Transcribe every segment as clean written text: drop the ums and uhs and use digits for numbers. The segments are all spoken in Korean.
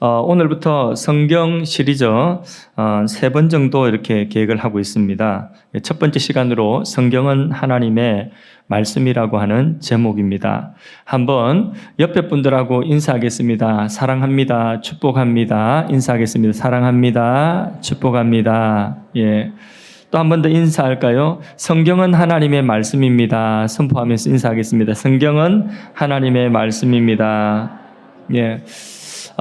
오늘부터 성경 시리즈 3번 정도 이렇게 계획을 하고 있습니다. 첫 번째 시간으로 성경은 하나님의 말씀이라고 하는 제목입니다. 한번 옆에 분들하고 인사하겠습니다. 사랑합니다. 축복합니다. 인사하겠습니다. 사랑합니다. 축복합니다. 예. 또 한 번 더 인사할까요? 성경은 하나님의 말씀입니다. 선포하면서 인사하겠습니다. 성경은 하나님의 말씀입니다. 예.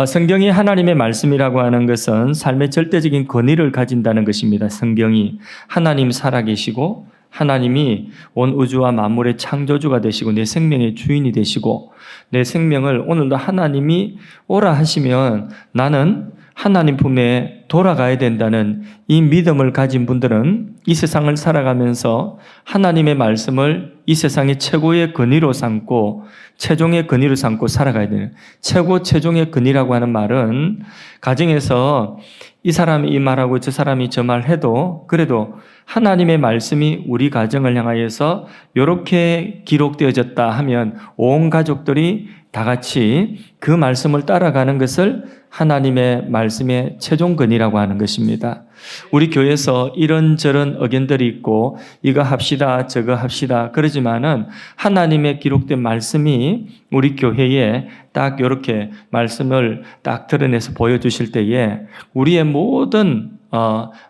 성경이 하나님의 말씀이라고 하는 것은 삶의 절대적인 권위를 가진다는 것입니다. 성경이 하나님 살아계시고 하나님이 온 우주와 만물의 창조주가 되시고 내 생명의 주인이 되시고 내 생명을 오늘도 하나님이 오라 하시면 나는 하나님 품에 돌아가야 된다는 이 믿음을 가진 분들은 이 세상을 살아가면서 하나님의 말씀을 이 세상의 최고의 권위로 삼고 최종의 권위로 삼고 살아가야 되는, 최고 최종의 권위라고 하는 말은 가정에서 이 사람이 이 말하고 저 사람이 저 말해도 그래도 하나님의 말씀이 우리 가정을 향하여서 이렇게 기록되어졌다 하면 온 가족들이 다 같이 그 말씀을 따라가는 것을 하나님의 말씀의 최종 권위라고 하는 것입니다. 우리 교회에서 이런저런 의견들이 있고 이거 합시다 저거 합시다 그러지만은 하나님의 기록된 말씀이 우리 교회에 딱 이렇게 말씀을 딱 드러내서 보여주실 때에 우리의 모든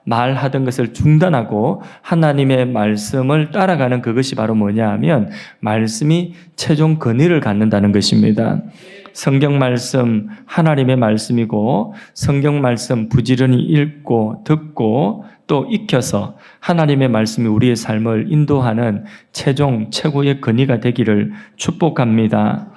말하던 것을 중단하고 하나님의 말씀을 따라가는 그것이 바로 뭐냐 하면 말씀이 최종 권위를 갖는다는 것입니다. 성경 말씀 하나님의 말씀이고 성경 말씀 부지런히 읽고 듣고 또 익혀서 하나님의 말씀이 우리의 삶을 인도하는 최종 최고의 권위가 되기를 축복합니다.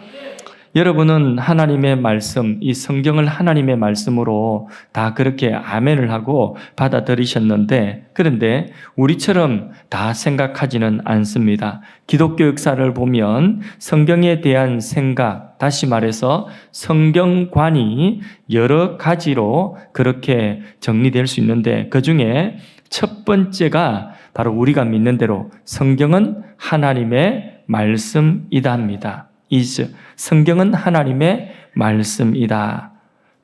여러분은 하나님의 말씀, 이 성경을 하나님의 말씀으로 다 그렇게 아멘을 하고 받아들이셨는데 그런데 우리처럼 다 생각하지는 않습니다. 기독교 역사를 보면 성경에 대한 생각, 다시 말해서 성경관이 여러 가지로 그렇게 정리될 수 있는데 그중에 첫 번째가 바로 우리가 믿는 대로 성경은 하나님의 말씀이다 합니다. 성경은 하나님의 말씀이다.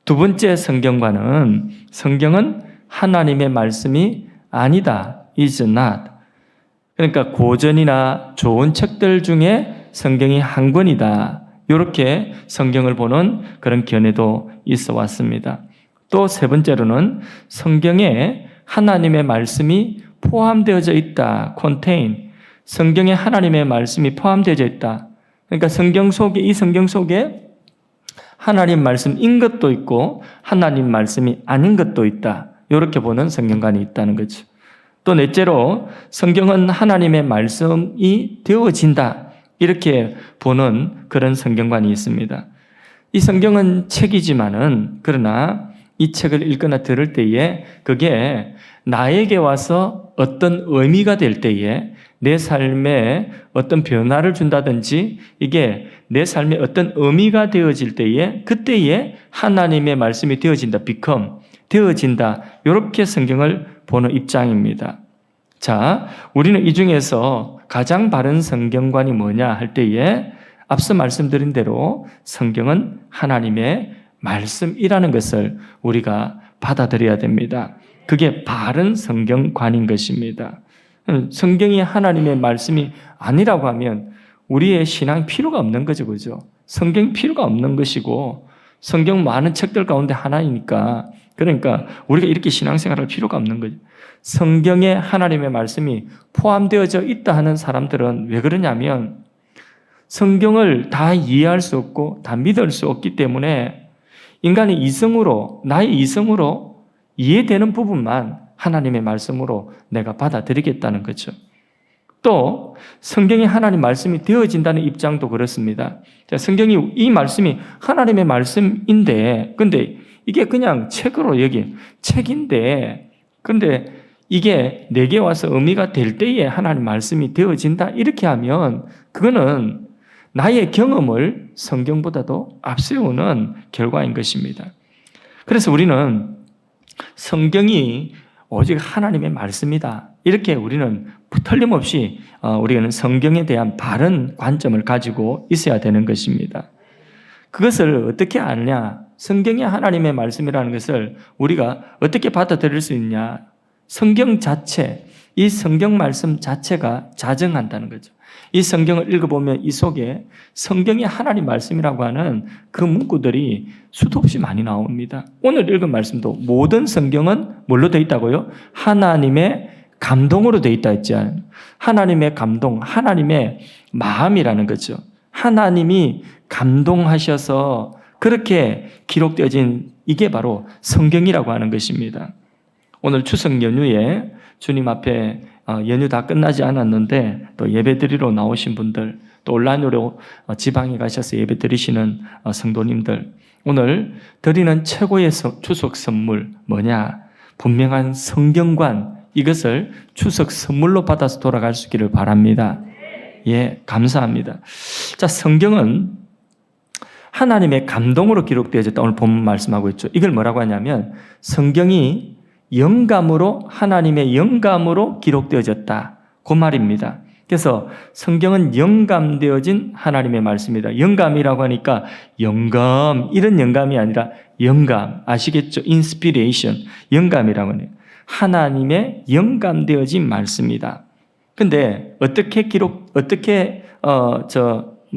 두 번째 성경과는 성경은 하나님의 말씀이 아니다. is not. 그러니까 고전이나 좋은 책들 중에 성경이 한 권이다. 이렇게 성경을 보는 그런 견해도 있어 왔습니다. 또 세 번째로는 성경에 하나님의 말씀이 포함되어져 있다. contain. 성경에 하나님의 말씀이 포함되어져 있다. 그러니까 이 성경 속에 하나님 말씀인 것도 있고 하나님 말씀이 아닌 것도 있다. 이렇게 보는 성경관이 있다는 거죠. 또 넷째로 성경은 하나님의 말씀이 되어진다. 이렇게 보는 그런 성경관이 있습니다. 이 성경은 책이지만은 그러나 이 책을 읽거나 들을 때에 그게 나에게 와서 어떤 의미가 될 때에 내 삶에 어떤 변화를 준다든지 이게 내 삶에 어떤 의미가 되어질 때에 그때에 하나님의 말씀이 되어진다. 되어진다. 이렇게 성경을 보는 입장입니다. 자, 우리는 이 중에서 가장 바른 성경관이 뭐냐 할 때에 앞서 말씀드린 대로 성경은 하나님의 말씀이라는 것을 우리가 받아들여야 됩니다. 그게 바른 성경관인 것입니다. 성경이 하나님의 말씀이 아니라고 하면 우리의 신앙이 필요가 없는 거죠. 그죠? 성경이 필요가 없는 것이고 성경 많은 책들 가운데 하나이니까 그러니까 우리가 이렇게 신앙생활할 필요가 없는 거죠. 성경에 하나님의 말씀이 포함되어져 있다 하는 사람들은 왜 그러냐면 성경을 다 이해할 수 없고 다 믿을 수 없기 때문에 인간의 이성으로 나의 이성으로 이해되는 부분만 하나님의 말씀으로 내가 받아들이겠다는 거죠. 또 성경이 하나님 말씀이 되어진다는 입장도 그렇습니다. 성경이 이 말씀이 하나님의 말씀인데 근데 이게 그냥 책으로 여긴 책인데 근데 이게 내게 와서 의미가 될 때에 하나님 말씀이 되어진다 이렇게 하면 그거는 나의 경험을 성경보다도 앞세우는 결과인 것입니다. 그래서 우리는 성경이 오직 하나님의 말씀이다. 이렇게 우리는 틀림없이 우리는 성경에 대한 바른 관점을 가지고 있어야 되는 것입니다. 그것을 어떻게 아느냐? 성경이 하나님의 말씀이라는 것을 우리가 어떻게 받아들일 수 있냐? 성경 자체, 이 성경 말씀 자체가 자정한다는 거죠. 이 성경을 읽어보면 이 속에 성경이 하나님 말씀이라고 하는 그 문구들이 수도 없이 많이 나옵니다. 오늘 읽은 말씀도 모든 성경은 뭘로 되어 있다고요? 하나님의 감동으로 되어 있다 했지 않아요? 하나님의 감동, 하나님의 마음이라는 거죠. 하나님이 감동하셔서 그렇게 기록되어진 이게 바로 성경이라고 하는 것입니다. 오늘 추석 연휴에 주님 앞에 연휴 다 끝나지 않았는데 또 예배드리러 나오신 분들, 또 온라인으로 지방에 가셔서 예배드리시는 성도님들, 오늘 드리는 최고의 추석 선물 뭐냐? 분명한 성경관, 이것을 추석 선물로 받아서 돌아갈 수 있기를 바랍니다. 예, 감사합니다. 자, 성경은 하나님의 감동으로 기록되어졌다. 오늘 본문 말씀하고 있죠. 이걸 뭐라고 하냐면 성경이 영감으로, 하나님의 영감으로 기록되어졌다. 그 말입니다. 그래서 성경은 영감되어진 하나님의 말씀이다. 영감이라고 하니까 영감, 이런 영감이 아니라 영감, 아시겠죠? inspiration, 영감이라고 하네요. 하나님의 영감되어진 말씀이다. 근데 어떻게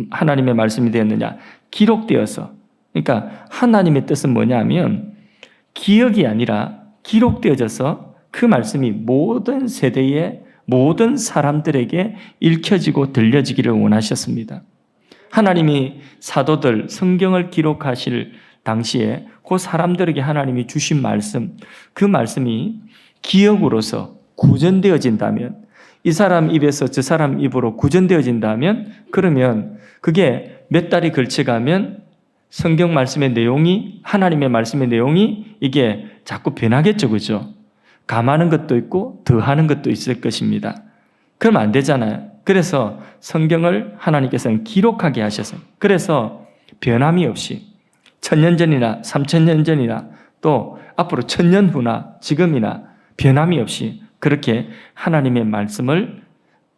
하나님의 말씀이 되었느냐? 기록되어서. 그러니까 하나님의 뜻은 뭐냐면 기억이 아니라 기록되어져서 그 말씀이 모든 세대의 모든 사람들에게 읽혀지고 들려지기를 원하셨습니다. 하나님이 사도들 성경을 기록하실 당시에 그 사람들에게 하나님이 주신 말씀, 그 말씀이 기억으로서 구전되어진다면, 이 사람 입에서 저 사람 입으로 구전되어진다면, 그러면 그게 몇 달이 걸쳐가면 성경 말씀의 내용이, 하나님의 말씀의 내용이 이게 자꾸 변하겠죠, 그죠? 감하는 것도 있고 더하는 것도 있을 것입니다. 그러면 안 되잖아요. 그래서 성경을 하나님께서는 기록하게 하셔서, 그래서 변함이 없이 1000년 전이나 3000년 전이나 또 앞으로 1000년 후나 지금이나 변함이 없이 그렇게 하나님의 말씀을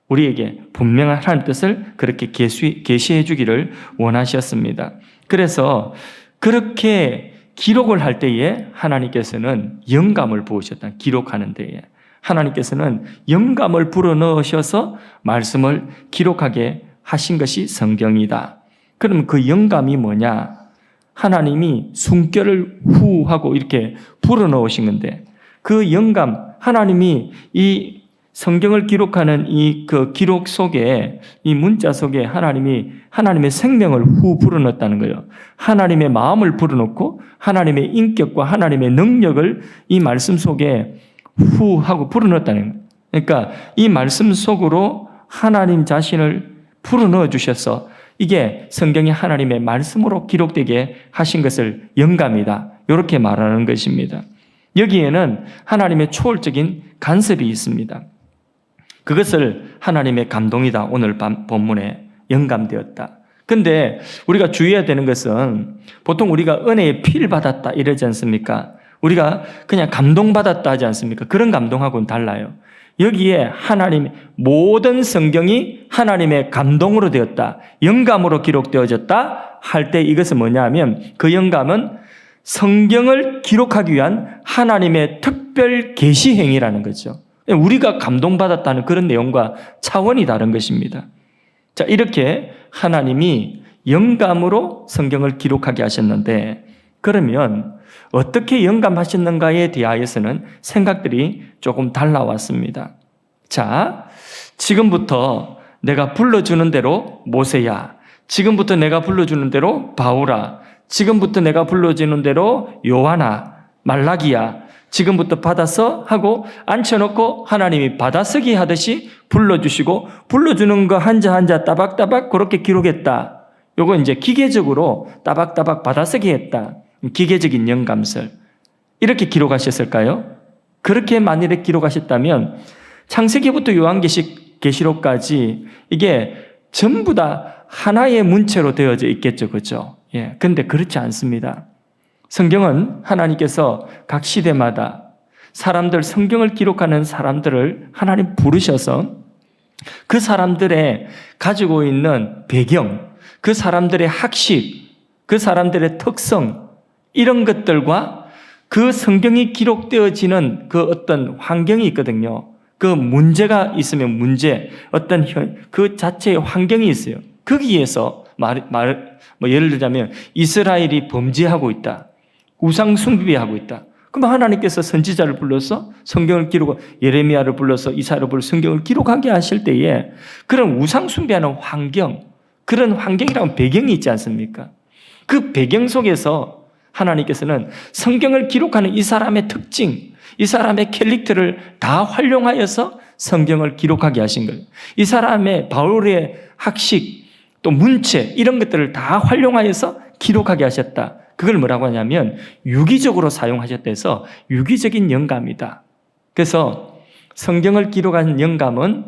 우리에게 분명한 하나님의 뜻을 그렇게 계시해 주기를 원하셨습니다. 그래서 그렇게 기록을 할 때에 하나님께서는 영감을 부으셨다. 기록하는 데에 하나님께서는 영감을 불어넣으셔서 말씀을 기록하게 하신 것이 성경이다. 그럼 그 영감이 뭐냐? 하나님이 숨결을 후 하고 이렇게 불어넣으신 건데, 그 영감, 하나님이 이 성경을 기록하는 그 기록 속에, 이 문자 속에 하나님의 생명을 후 불어넣었다는 거예요. 하나님의 마음을 불어넣고 하나님의 인격과 하나님의 능력을 이 말씀 속에 후 하고 불어넣었다는 거예요. 그러니까 이 말씀 속으로 하나님 자신을 불어넣어 주셔서 이게 성경이 하나님의 말씀으로 기록되게 하신 것을 영감이다. 이렇게 말하는 것입니다. 여기에는 하나님의 초월적인 간섭이 있습니다. 그것을 하나님의 감동이다. 오늘 본문에 영감되었다. 근데 우리가 주의해야 되는 것은 보통 우리가 은혜의 피를 받았다 이러지 않습니까? 우리가 그냥 감동받았다 하지 않습니까? 그런 감동하고는 달라요. 여기에 모든 성경이 하나님의 감동으로 되었다, 영감으로 기록되어졌다 할 때 이것은 뭐냐 하면 그 영감은 성경을 기록하기 위한 하나님의 특별 계시 행위라는 거죠. 우리가 감동받았다는 그런 내용과 차원이 다른 것입니다. 자, 이렇게 하나님이 영감으로 성경을 기록하게 하셨는데, 그러면 어떻게 영감하셨는가에 대하여서는 생각들이 조금 달라왔습니다. 자, 지금부터 내가 불러주는 대로 모세야, 지금부터 내가 불러주는 대로 바울아, 지금부터 내가 불러주는 대로 요한아, 말라기야, 지금부터 받아서 하고 앉혀놓고 하나님이 받아쓰기 하듯이 불러주시고, 불러주는 거 한자 한자 따박따박 그렇게 기록했다. 요거 이제 기계적으로 따박따박 받아쓰기 했다. 기계적인 영감설. 이렇게 기록하셨을까요? 그렇게 만일에 기록하셨다면 창세기부터 요한계시록까지 이게 전부 다 하나의 문체로 되어져 있겠죠. 그렇죠? 예. 근데 그렇지 않습니다. 성경은 하나님께서 각 시대마다 성경을 기록하는 사람들을 하나님 부르셔서 그 사람들의 가지고 있는 배경, 그 사람들의 학식, 그 사람들의 특성, 이런 것들과 그 성경이 기록되어지는 그 어떤 환경이 있거든요. 그 문제가 있으면 문제, 어떤 그 자체의 환경이 있어요. 거기에서 예를 들자면 이스라엘이 범죄하고 있다. 우상 숭배하고 있다. 그럼 하나님께서 선지자를 불러서 성경을 예레미야를 불러서 이사야를 불러서 성경을 기록하게 하실 때에 그런 우상 숭배하는 환경, 그런 환경이라는 배경이 있지 않습니까? 그 배경 속에서 하나님께서는 성경을 기록하는 이 사람의 특징, 이 사람의 캐릭터를 다 활용하여서 성경을 기록하게 하신 거예요. 이 사람의 바울의 학식, 또 문체 이런 것들을 다 활용하여서 기록하게 하셨다. 그걸 뭐라고 하냐면 유기적으로 사용하셨다 해서 유기적인 영감이다. 그래서 성경을 기록한 영감은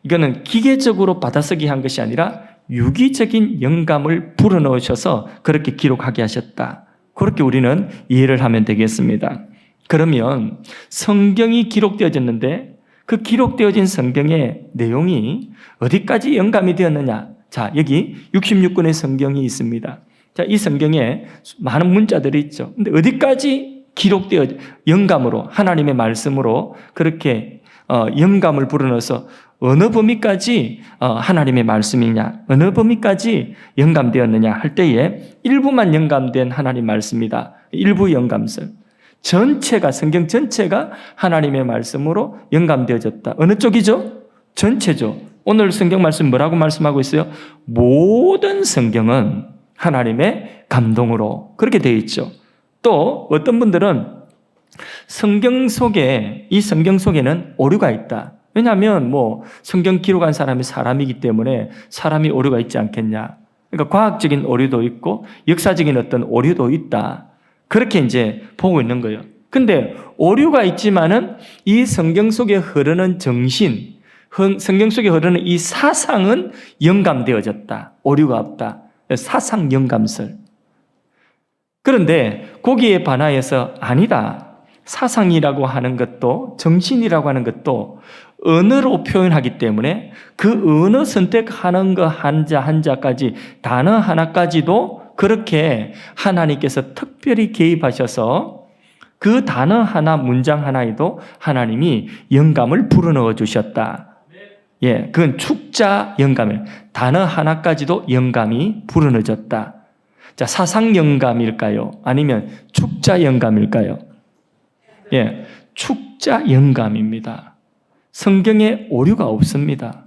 이거는 기계적으로 받아쓰기 한 것이 아니라 유기적인 영감을 불어넣으셔서 그렇게 기록하게 하셨다. 그렇게 우리는 이해를 하면 되겠습니다. 그러면 성경이 기록되어졌는데 그 기록되어진 성경의 내용이 어디까지 영감이 되었느냐? 자, 여기 66권의 성경이 있습니다. 자, 이 성경에 많은 문자들이 있죠. 근데 어디까지 영감으로, 하나님의 말씀으로 그렇게 영감을 불어넣어서 어느 범위까지 하나님의 말씀이냐, 어느 범위까지 영감되었느냐 할 때에 일부만 영감된 하나님 말씀이다. 일부 영감설. 성경 전체가 하나님의 말씀으로 영감되어졌다. 어느 쪽이죠? 전체죠. 오늘 성경 말씀 뭐라고 말씀하고 있어요? 모든 성경은 하나님의 감동으로 그렇게 되어 있죠. 또 어떤 분들은 이 성경 속에는 오류가 있다. 왜냐하면 성경 기록한 사람이 사람이기 때문에 사람이 오류가 있지 않겠냐. 그러니까 과학적인 오류도 있고 역사적인 어떤 오류도 있다. 그렇게 이제 보고 있는 거예요. 근데 오류가 있지만은 이 성경 속에 흐르는 정신, 성경 속에 흐르는 이 사상은 영감되어졌다. 오류가 없다. 사상 영감설. 그런데 거기에 반하여서 아니다. 사상이라고 하는 것도 정신이라고 하는 것도 언어로 표현하기 때문에 그 언어 선택하는 거 한자까지 단어 하나까지도 그렇게 하나님께서 특별히 개입하셔서 그 단어 하나, 문장 하나에도 하나님이 영감을 불어넣어 주셨다. 예, 그건 축자 영감이에요. 단어 하나까지도 영감이 불어넣어졌다. 자, 사상 영감일까요? 아니면 축자 영감일까요? 예, 축자 영감입니다. 성경에 오류가 없습니다.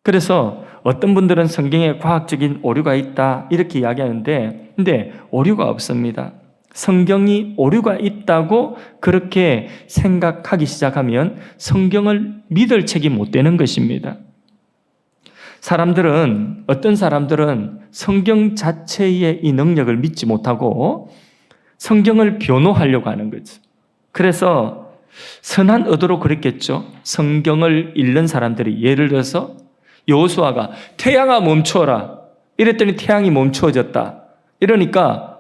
그래서 어떤 분들은 성경에 과학적인 오류가 있다 이렇게 이야기하는데 근데 오류가 없습니다. 성경이 오류가 있다고 그렇게 생각하기 시작하면 성경을 믿을 책이 못 되는 것입니다. 어떤 사람들은 성경 자체의 이 능력을 믿지 못하고 성경을 변호하려고 하는 거죠. 그래서 선한 의도로 그랬겠죠. 성경을 읽는 사람들이 예를 들어서 여호수아가 태양아 멈춰라 이랬더니 태양이 멈춰졌다. 이러니까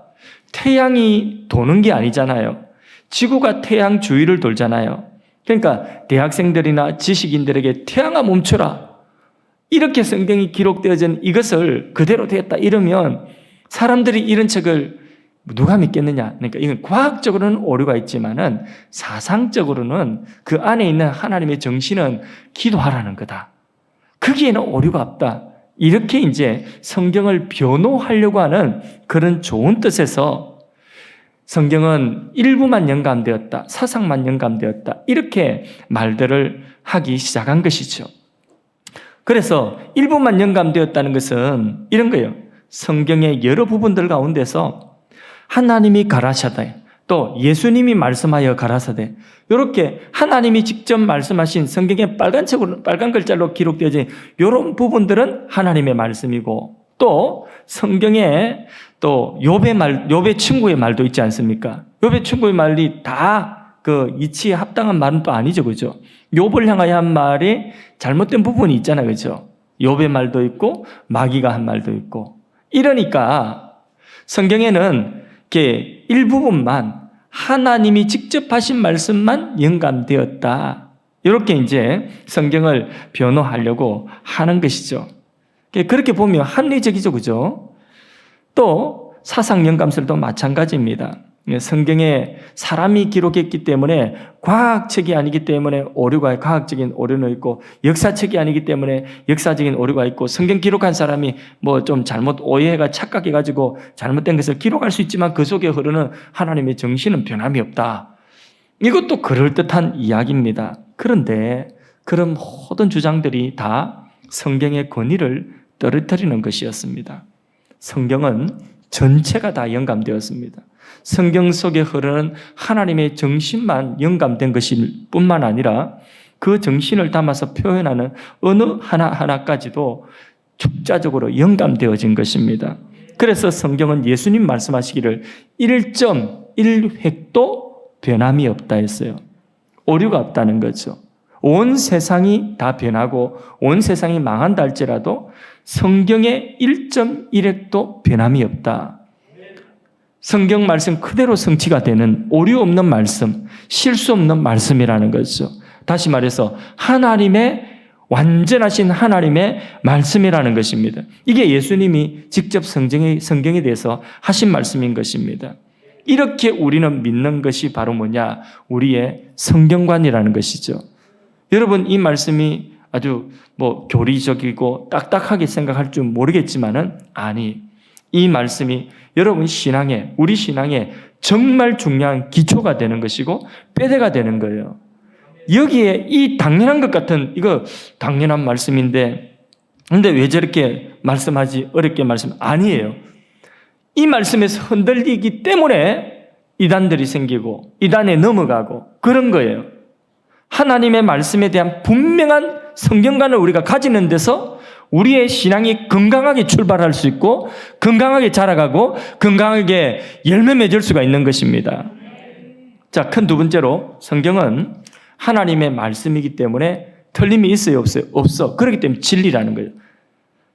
태양이 도는 게 아니잖아요. 지구가 태양 주위를 돌잖아요. 그러니까 대학생들이나 지식인들에게 태양아 멈춰라 이렇게 성경이 기록되어진 이것을 그대로 되었다 이러면 사람들이 이런 책을 누가 믿겠느냐? 그러니까 이건 과학적으로는 오류가 있지만은 사상적으로는 그 안에 있는 하나님의 정신은 기도하라는 거다. 거기에는 오류가 없다. 이렇게 이제 성경을 변호하려고 하는 그런 좋은 뜻에서 성경은 일부만 영감되었다. 사상만 영감되었다. 이렇게 말들을 하기 시작한 것이죠. 그래서 일부만 영감되었다는 것은 이런 거예요. 성경의 여러 부분들 가운데서 하나님이 가라사대, 또 예수님이 말씀하여 가라사대, 이렇게 하나님이 직접 말씀하신 성경의 빨간 글자로 기록되어진 이런 부분들은 하나님의 말씀이고, 또 성경에 또 욥의 친구의 말도 있지 않습니까? 욥의 친구의 말이 다 그 이치에 합당한 말은 또 아니죠, 그죠? 욥을 향하여 한 말이 잘못된 부분이 있잖아요, 그죠? 욥의 말도 있고 마귀가 한 말도 있고. 이러니까 성경에는 이렇게 일부분만 하나님이 직접 하신 말씀만 영감되었다. 이렇게 이제 성경을 변호하려고 하는 것이죠. 그렇게 보면 합리적이죠, 그죠? 또 사상 영감설도 마찬가지입니다. 성경에 사람이 기록했기 때문에 과학책이 아니기 때문에 오류가 과학적인 오류는 있고 역사책이 아니기 때문에 역사적인 오류가 있고 성경 기록한 사람이 뭐 좀 잘못 오해가 착각해가지고 잘못된 것을 기록할 수 있지만 그 속에 흐르는 하나님의 정신은 변함이 없다. 이것도 그럴듯한 이야기입니다. 그런데 그런 모든 주장들이 다 성경의 권위를 떨어뜨리는 것이었습니다. 성경은 전체가 다 영감되었습니다. 성경 속에 흐르는 하나님의 정신만 영감된 것일 뿐만 아니라 그 정신을 담아서 표현하는 어느 하나하나까지도 축자적으로 영감되어진 것입니다. 그래서 성경은 예수님 말씀하시기를 1.1획도 변함이 없다 했어요. 오류가 없다는 거죠. 온 세상이 다 변하고 온 세상이 망한다 할지라도 성경의 1.1획도 변함이 없다. 성경 말씀 그대로 성취가 되는 오류 없는 말씀, 실수 없는 말씀이라는 거죠. 다시 말해서 하나님의 완전하신 하나님의 말씀이라는 것입니다. 이게 예수님이 직접 성경에 대해서 하신 말씀인 것입니다. 이렇게 우리는 믿는 것이 바로 뭐냐? 우리의 성경관이라는 것이죠. 여러분 이 말씀이 아주 교리적이고 딱딱하게 생각할 줄 모르겠지만은 이 말씀이 여러분 신앙에, 우리 신앙에 정말 중요한 기초가 되는 것이고 뼈대가 되는 거예요. 여기에 이 당연한 것 같은 이거 당연한 말씀인데 근데 왜 저렇게 말씀하지 어렵게 아니에요. 이 말씀에서 흔들리기 때문에 이단들이 생기고 이단에 넘어가고 그런 거예요. 하나님의 말씀에 대한 분명한 성경관을 우리가 가지는 데서 우리의 신앙이 건강하게 출발할 수 있고 건강하게 자라가고 건강하게 열매 맺을 수가 있는 것입니다. 자, 큰 두 번째로 성경은 하나님의 말씀이기 때문에 틀림이 있어요? 없어요? 없어. 그렇기 때문에 진리라는 거예요.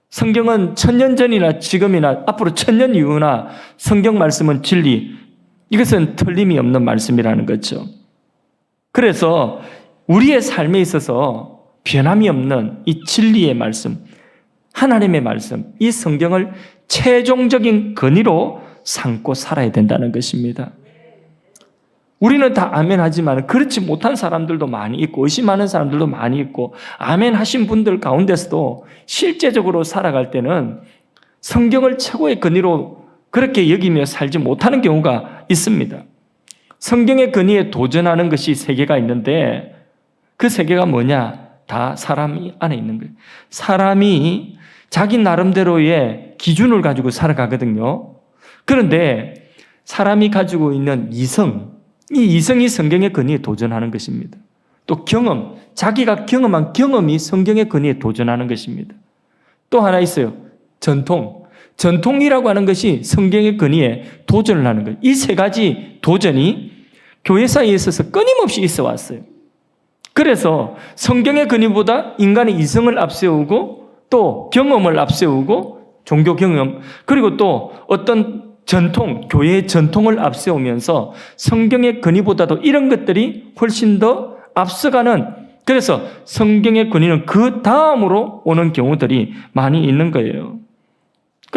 성경은 1000년 전이나 지금이나 앞으로 1000년 이후나 성경 말씀은 진리. 이것은 틀림이 없는 말씀이라는 거죠. 그래서 우리의 삶에 있어서 변함이 없는 이 진리의 말씀, 하나님의 말씀, 이 성경을 최종적인 권위로 삼고 살아야 된다는 것입니다. 우리는 다 아멘 하지만 그렇지 못한 사람들도 많이 있고 의심하는 사람들도 많이 있고 아멘 하신 분들 가운데서도 실제적으로 살아갈 때는 성경을 최고의 권위로 그렇게 여기며 살지 못하는 경우가 있습니다. 성경의 권위에 도전하는 것이 세 개가 있는데 그 세 개가 뭐냐? 다 사람 안에 있는 거예요. 사람이 자기 나름대로의 기준을 가지고 살아가거든요. 그런데 사람이 가지고 있는 이성, 이 이성이 성경의 권위에 도전하는 것입니다. 또 경험, 자기가 경험한 경험이 성경의 권위에 도전하는 것입니다. 또 하나 있어요. 전통. 전통이라고 하는 것이 성경의 권위에 도전을 하는 거예요. 이 세 가지 도전이 교회사에 있어서 끊임없이 있어 왔어요. 그래서 성경의 권위보다 인간의 이성을 앞세우고 또 경험을 앞세우고 종교 경험 그리고 또 어떤 전통, 교회의 전통을 앞세우면서 성경의 권위보다도 이런 것들이 훨씬 더 앞서가는 그래서 성경의 권위는 그 다음으로 오는 경우들이 많이 있는 거예요.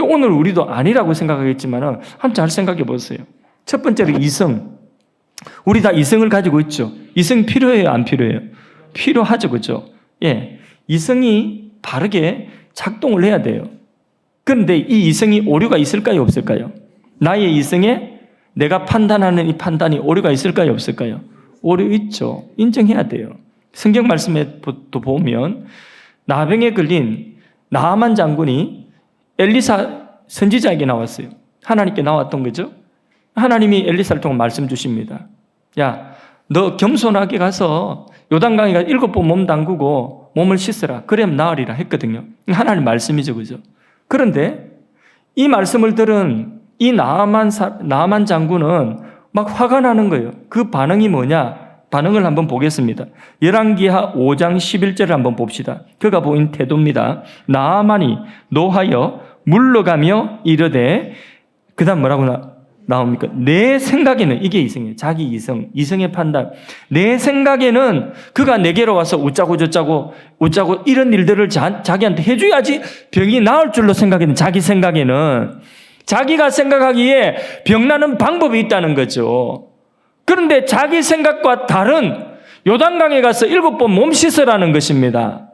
오늘 우리도 아니라고 생각하겠지만 한번 잘 생각해 보세요. 첫 번째로 이성. 우리 다 이성을 가지고 있죠. 이성 필요해요? 안 필요해요? 필요하죠. 그죠? 예. 이성이 바르게 작동을 해야 돼요. 그런데 이 이성이 오류가 있을까요? 없을까요? 나의 이성에 내가 판단하는 이 판단이 오류가 있을까요? 없을까요? 오류 있죠. 인정해야 돼요. 성경 말씀에 또 보면 나병에 걸린 나아만 장군이 엘리사 선지자에게 나왔어요. 하나님께 나왔던 거죠. 하나님이 엘리사를 통해 말씀 주십니다. 야, 너 겸손하게 가서 요단강에 가서 7번 몸 담그고 몸을 씻으라. 그래야 나으리라 했거든요. 하나님 말씀이죠. 그죠? 그런데 이 말씀을 들은 이 나아만 장군은 막 화가 나는 거예요. 그 반응이 뭐냐? 반응을 한번 보겠습니다. 열왕기하 5장 11절을 한번 봅시다. 그가 보인 태도입니다. 나아만이 노하여 물러가며 이르되 그 다음 뭐라고 나옵니까? 내 생각에는 이게 이성이에요. 자기 이성, 이성의 판단. 내 생각에는 그가 내게로 와서 웃자고 저자고 이런 일들을 자기한테 해줘야지 병이 나을 줄로 생각했는 자기 생각에는 자기가 생각하기에 병나는 방법이 있다는 거죠. 그런데 자기 생각과 다른 요단강에 가서 7번 몸 씻으라는 것입니다.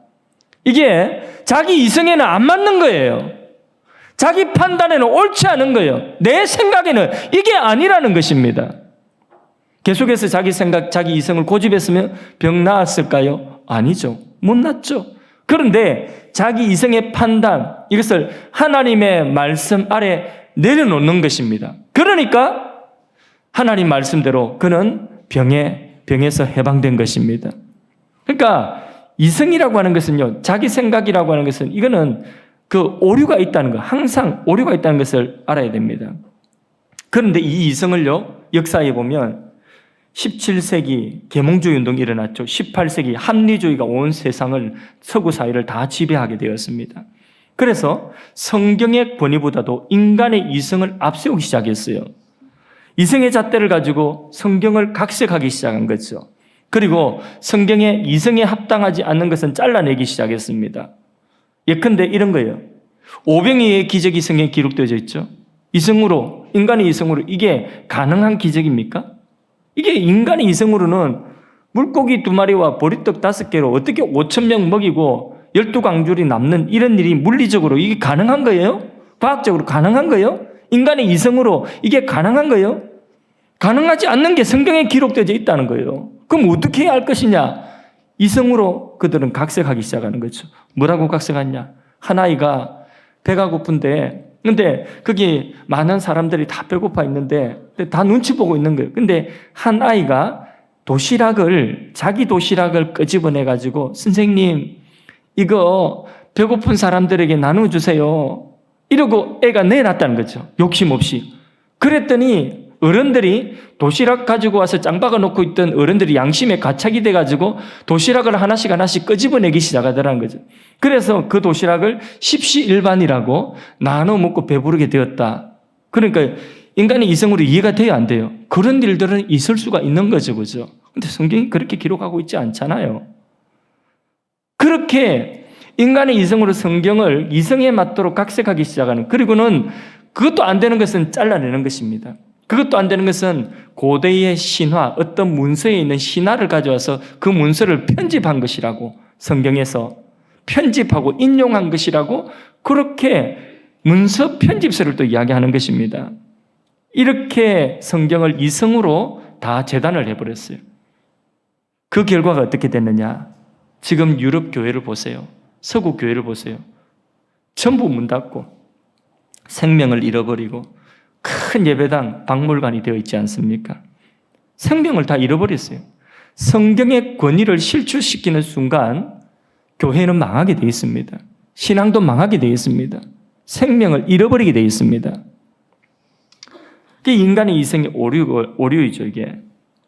이게 자기 이성에는 안 맞는 거예요. 자기 판단에는 옳지 않은 거예요. 내 생각에는 이게 아니라는 것입니다. 계속해서 자기 생각, 자기 이성을 고집했으면 병 나았을까요? 아니죠. 못 났죠. 그런데 자기 이성의 판단, 이것을 하나님의 말씀 아래 내려놓는 것입니다. 그러니까 하나님 말씀대로 그는 병에서 해방된 것입니다. 그러니까 이성이라고 하는 것은요, 자기 생각이라고 하는 것은 이거는 그 오류가 있다는 거, 항상 오류가 있다는 것을 알아야 됩니다. 그런데 이 이성을요, 역사에 보면 17세기 계몽주의 운동이 일어났죠. 18세기 합리주의가 온 세상을, 서구 사회를 다 지배하게 되었습니다. 그래서 성경의 권위보다도 인간의 이성을 앞세우기 시작했어요. 이성의 잣대를 가지고 성경을 각색하기 시작한 거죠. 그리고 성경의 이성에 합당하지 않는 것은 잘라내기 시작했습니다. 예컨대 이런 거예요. 오병이의 기적이 성경에 기록되어져 있죠. 이성으로, 인간의 이성으로 이게 가능한 기적입니까? 이게 인간의 이성으로는 물고기 2마리와 보리떡 5개로 어떻게 5,000명 먹이고 12광줄이 남는 이런 일이 물리적으로 이게 가능한 거예요? 과학적으로 가능한 거예요? 인간의 이성으로 이게 가능한 거예요? 가능하지 않는 게 성경에 기록되어져 있다는 거예요. 그럼 어떻게 해야 할 것이냐? 이성으로 그들은 각색하기 시작하는 거죠. 뭐라고 각색하냐? 한 아이가 배가 고픈데, 근데 거기 많은 사람들이 다 배고파 있는데 다 눈치 보고 있는 거예요. 근데 한 아이가 자기 도시락을 끄집어내 가지고, 선생님 이거 배고픈 사람들에게 나눠주세요, 이러고 애가 내놨다는 거죠. 욕심 없이. 그랬더니 어른들이 도시락 가지고 와서 짱 박아 놓고 있던 어른들이 양심에 가착이 돼가지고 도시락을 하나씩 끄집어내기 시작하더라는 거죠. 그래서 그 도시락을 십시일반이라고 나눠 먹고 배부르게 되었다. 그러니까 인간의 이성으로 이해가 돼야 안 돼요. 그런 일들은 있을 수가 있는 거죠, 그죠? 근데 성경이 그렇게 기록하고 있지 않잖아요. 그렇게 인간의 이성으로 성경을 이성에 맞도록 각색하기 시작하는, 그리고는 그것도 안 되는 것은 잘라내는 것입니다. 그것도 안 되는 것은 고대의 신화, 어떤 문서에 있는 신화를 가져와서 그 문서를 편집한 것이라고, 성경에서 편집하고 인용한 것이라고, 그렇게 문서 편집서를 또 이야기하는 것입니다. 이렇게 성경을 이성으로 다 재단을 해버렸어요. 그 결과가 어떻게 됐느냐? 지금 유럽 교회를 보세요. 서구 교회를 보세요. 전부 문 닫고 생명을 잃어버리고 큰 예배당, 박물관이 되어 있지 않습니까? 생명을 다 잃어버렸어요. 성경의 권위를 실추시키는 순간 교회는 망하게 되어 있습니다. 신앙도 망하게 되어 있습니다. 생명을 잃어버리게 되어 있습니다. 이게 인간의 이성의 오류이죠, 이게.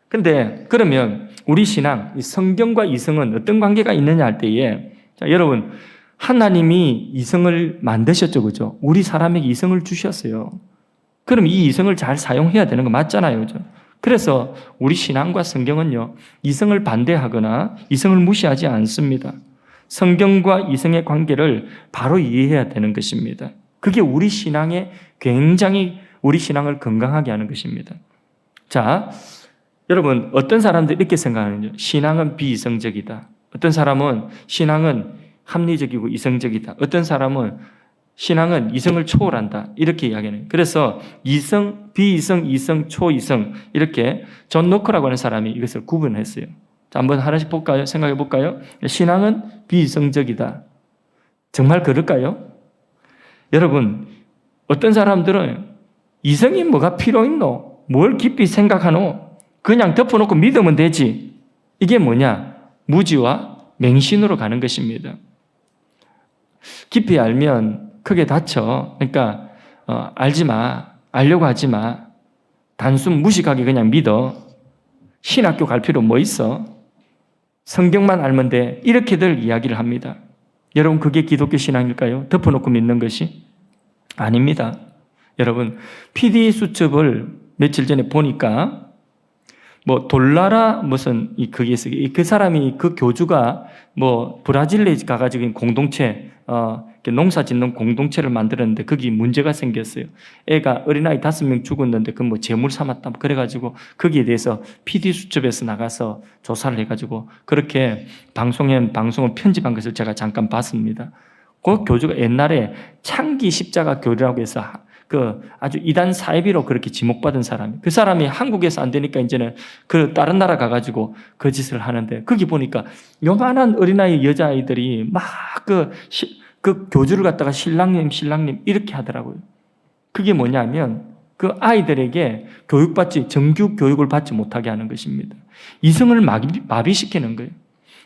근데 그러면 우리 신앙, 이 성경과 이성은 어떤 관계가 있느냐 할 때에, 자, 여러분, 하나님이 이성을 만드셨죠, 그죠? 우리 사람에게 이성을 주셨어요. 그럼 이 이성을 잘 사용해야 되는 거 맞잖아요, 그죠? 그래서 우리 신앙과 성경은요, 이성을 반대하거나 이성을 무시하지 않습니다. 성경과 이성의 관계를 바로 이해해야 되는 것입니다. 그게 우리 신앙에 굉장히 우리 신앙을 건강하게 하는 것입니다. 자, 여러분, 어떤 사람들이 이렇게 생각하는요. 신앙은 비이성적이다. 어떤 사람은 신앙은 합리적이고 이성적이다. 어떤 사람은 신앙은 이성을 초월한다. 이렇게 이야기하는. 그래서 이성, 비이성, 이성, 초이성, 이렇게 존 노크라고 하는 사람이 이것을 구분했어요. 자, 한번 하나씩 볼까요? 생각해 볼까요? 신앙은 비이성적이다. 정말 그럴까요? 여러분, 어떤 사람들은 이성이 뭐가 필요 있노? 뭘 깊이 생각하노? 그냥 덮어놓고 믿으면 되지. 이게 뭐냐? 무지와 맹신으로 가는 것입니다. 깊이 알면 크게 다쳐. 그러니까 알지 마. 알려고 하지 마. 단순 무식하게 그냥 믿어. 신학교 갈 필요 뭐 있어? 성경만 알면 돼. 이렇게들 이야기를 합니다. 여러분, 그게 기독교 신앙일까요? 덮어놓고 믿는 것이? 아닙니다. 여러분, PD 수첩을 며칠 전에 보니까 뭐 돌나라 무슨 그게 있어요. 그 사람이, 그 교주가 뭐 브라질에 가가지고 공동체 이렇게 농사 짓는 공동체를 만들었는데 거기 문제가 생겼어요. 애가 어린아이 5명 죽었는데 그 뭐 재물 삼았다 그래가지고 거기에 대해서 PD수첩에서 나가서 조사를 해가지고 그렇게 방송을 편집한 것을 제가 잠깐 봤습니다. 그 교주가 옛날에 창기 십자가 교류라고 해서 그 아주 이단 사이비로 그렇게 지목받은 사람이, 그 사람이 한국에서 안 되니까 이제는 그 다른 나라 가가지고 그 짓을 하는데, 거기 보니까 요만한 어린아이 여자아이들이 막 그 교주를 갖다가 신랑님 이렇게 하더라고요. 그게 뭐냐면 그 아이들에게 정규 교육을 받지 못하게 하는 것입니다. 이성을 마비시키는 거예요.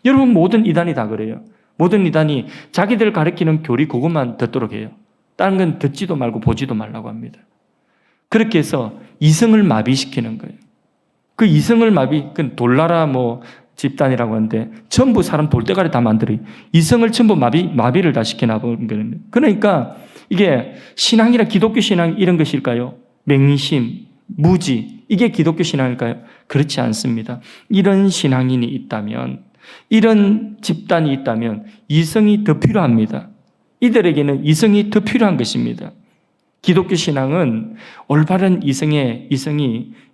여러분, 모든 이단이 다 그래요. 모든 이단이 자기들 가르치는 교리 그것만 듣도록 해요. 다른 건 듣지도 말고 보지도 말라고 합니다. 그렇게 해서 이성을 마비시키는 거예요. 그 이성을 그 돌나라 집단이라고 하는데 전부 사람 돌대가리 다 만들어요. 이성을 전부 마비를 다 시켜놔버린 거예요. 그러니까 이게 신앙이라 기독교 신앙 이런 것일까요? 맹심, 무지, 이게 기독교 신앙일까요? 그렇지 않습니다. 이런 신앙인이 있다면, 이런 집단이 있다면 이성이 더 필요합니다. 이들에게는 이성이 더 필요한 것입니다. 기독교 신앙은 올바른 이성이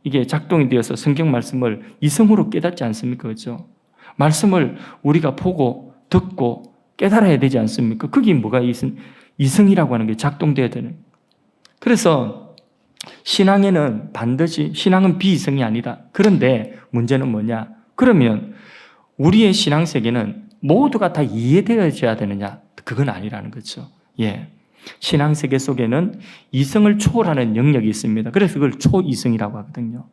이게 작동이 되어서 성경 말씀을 이성으로 깨닫지 않습니까? 그렇죠? 말씀을 우리가 보고 듣고 깨달아야 되지 않습니까? 그게 뭐가 이성이라고 하는 게 작동되어야 되는. 그래서 신앙에는 반드시 신앙은 비이성이 아니다. 그런데 문제는 뭐냐? 그러면 우리의 신앙 세계는 모두가 다 이해되어져야 되느냐? 그건 아니라는 거죠. 예. 신앙 세계 속에는 이성을 초월하는 영역이 있습니다. 그래서 그걸 초이성이라고 하거든요.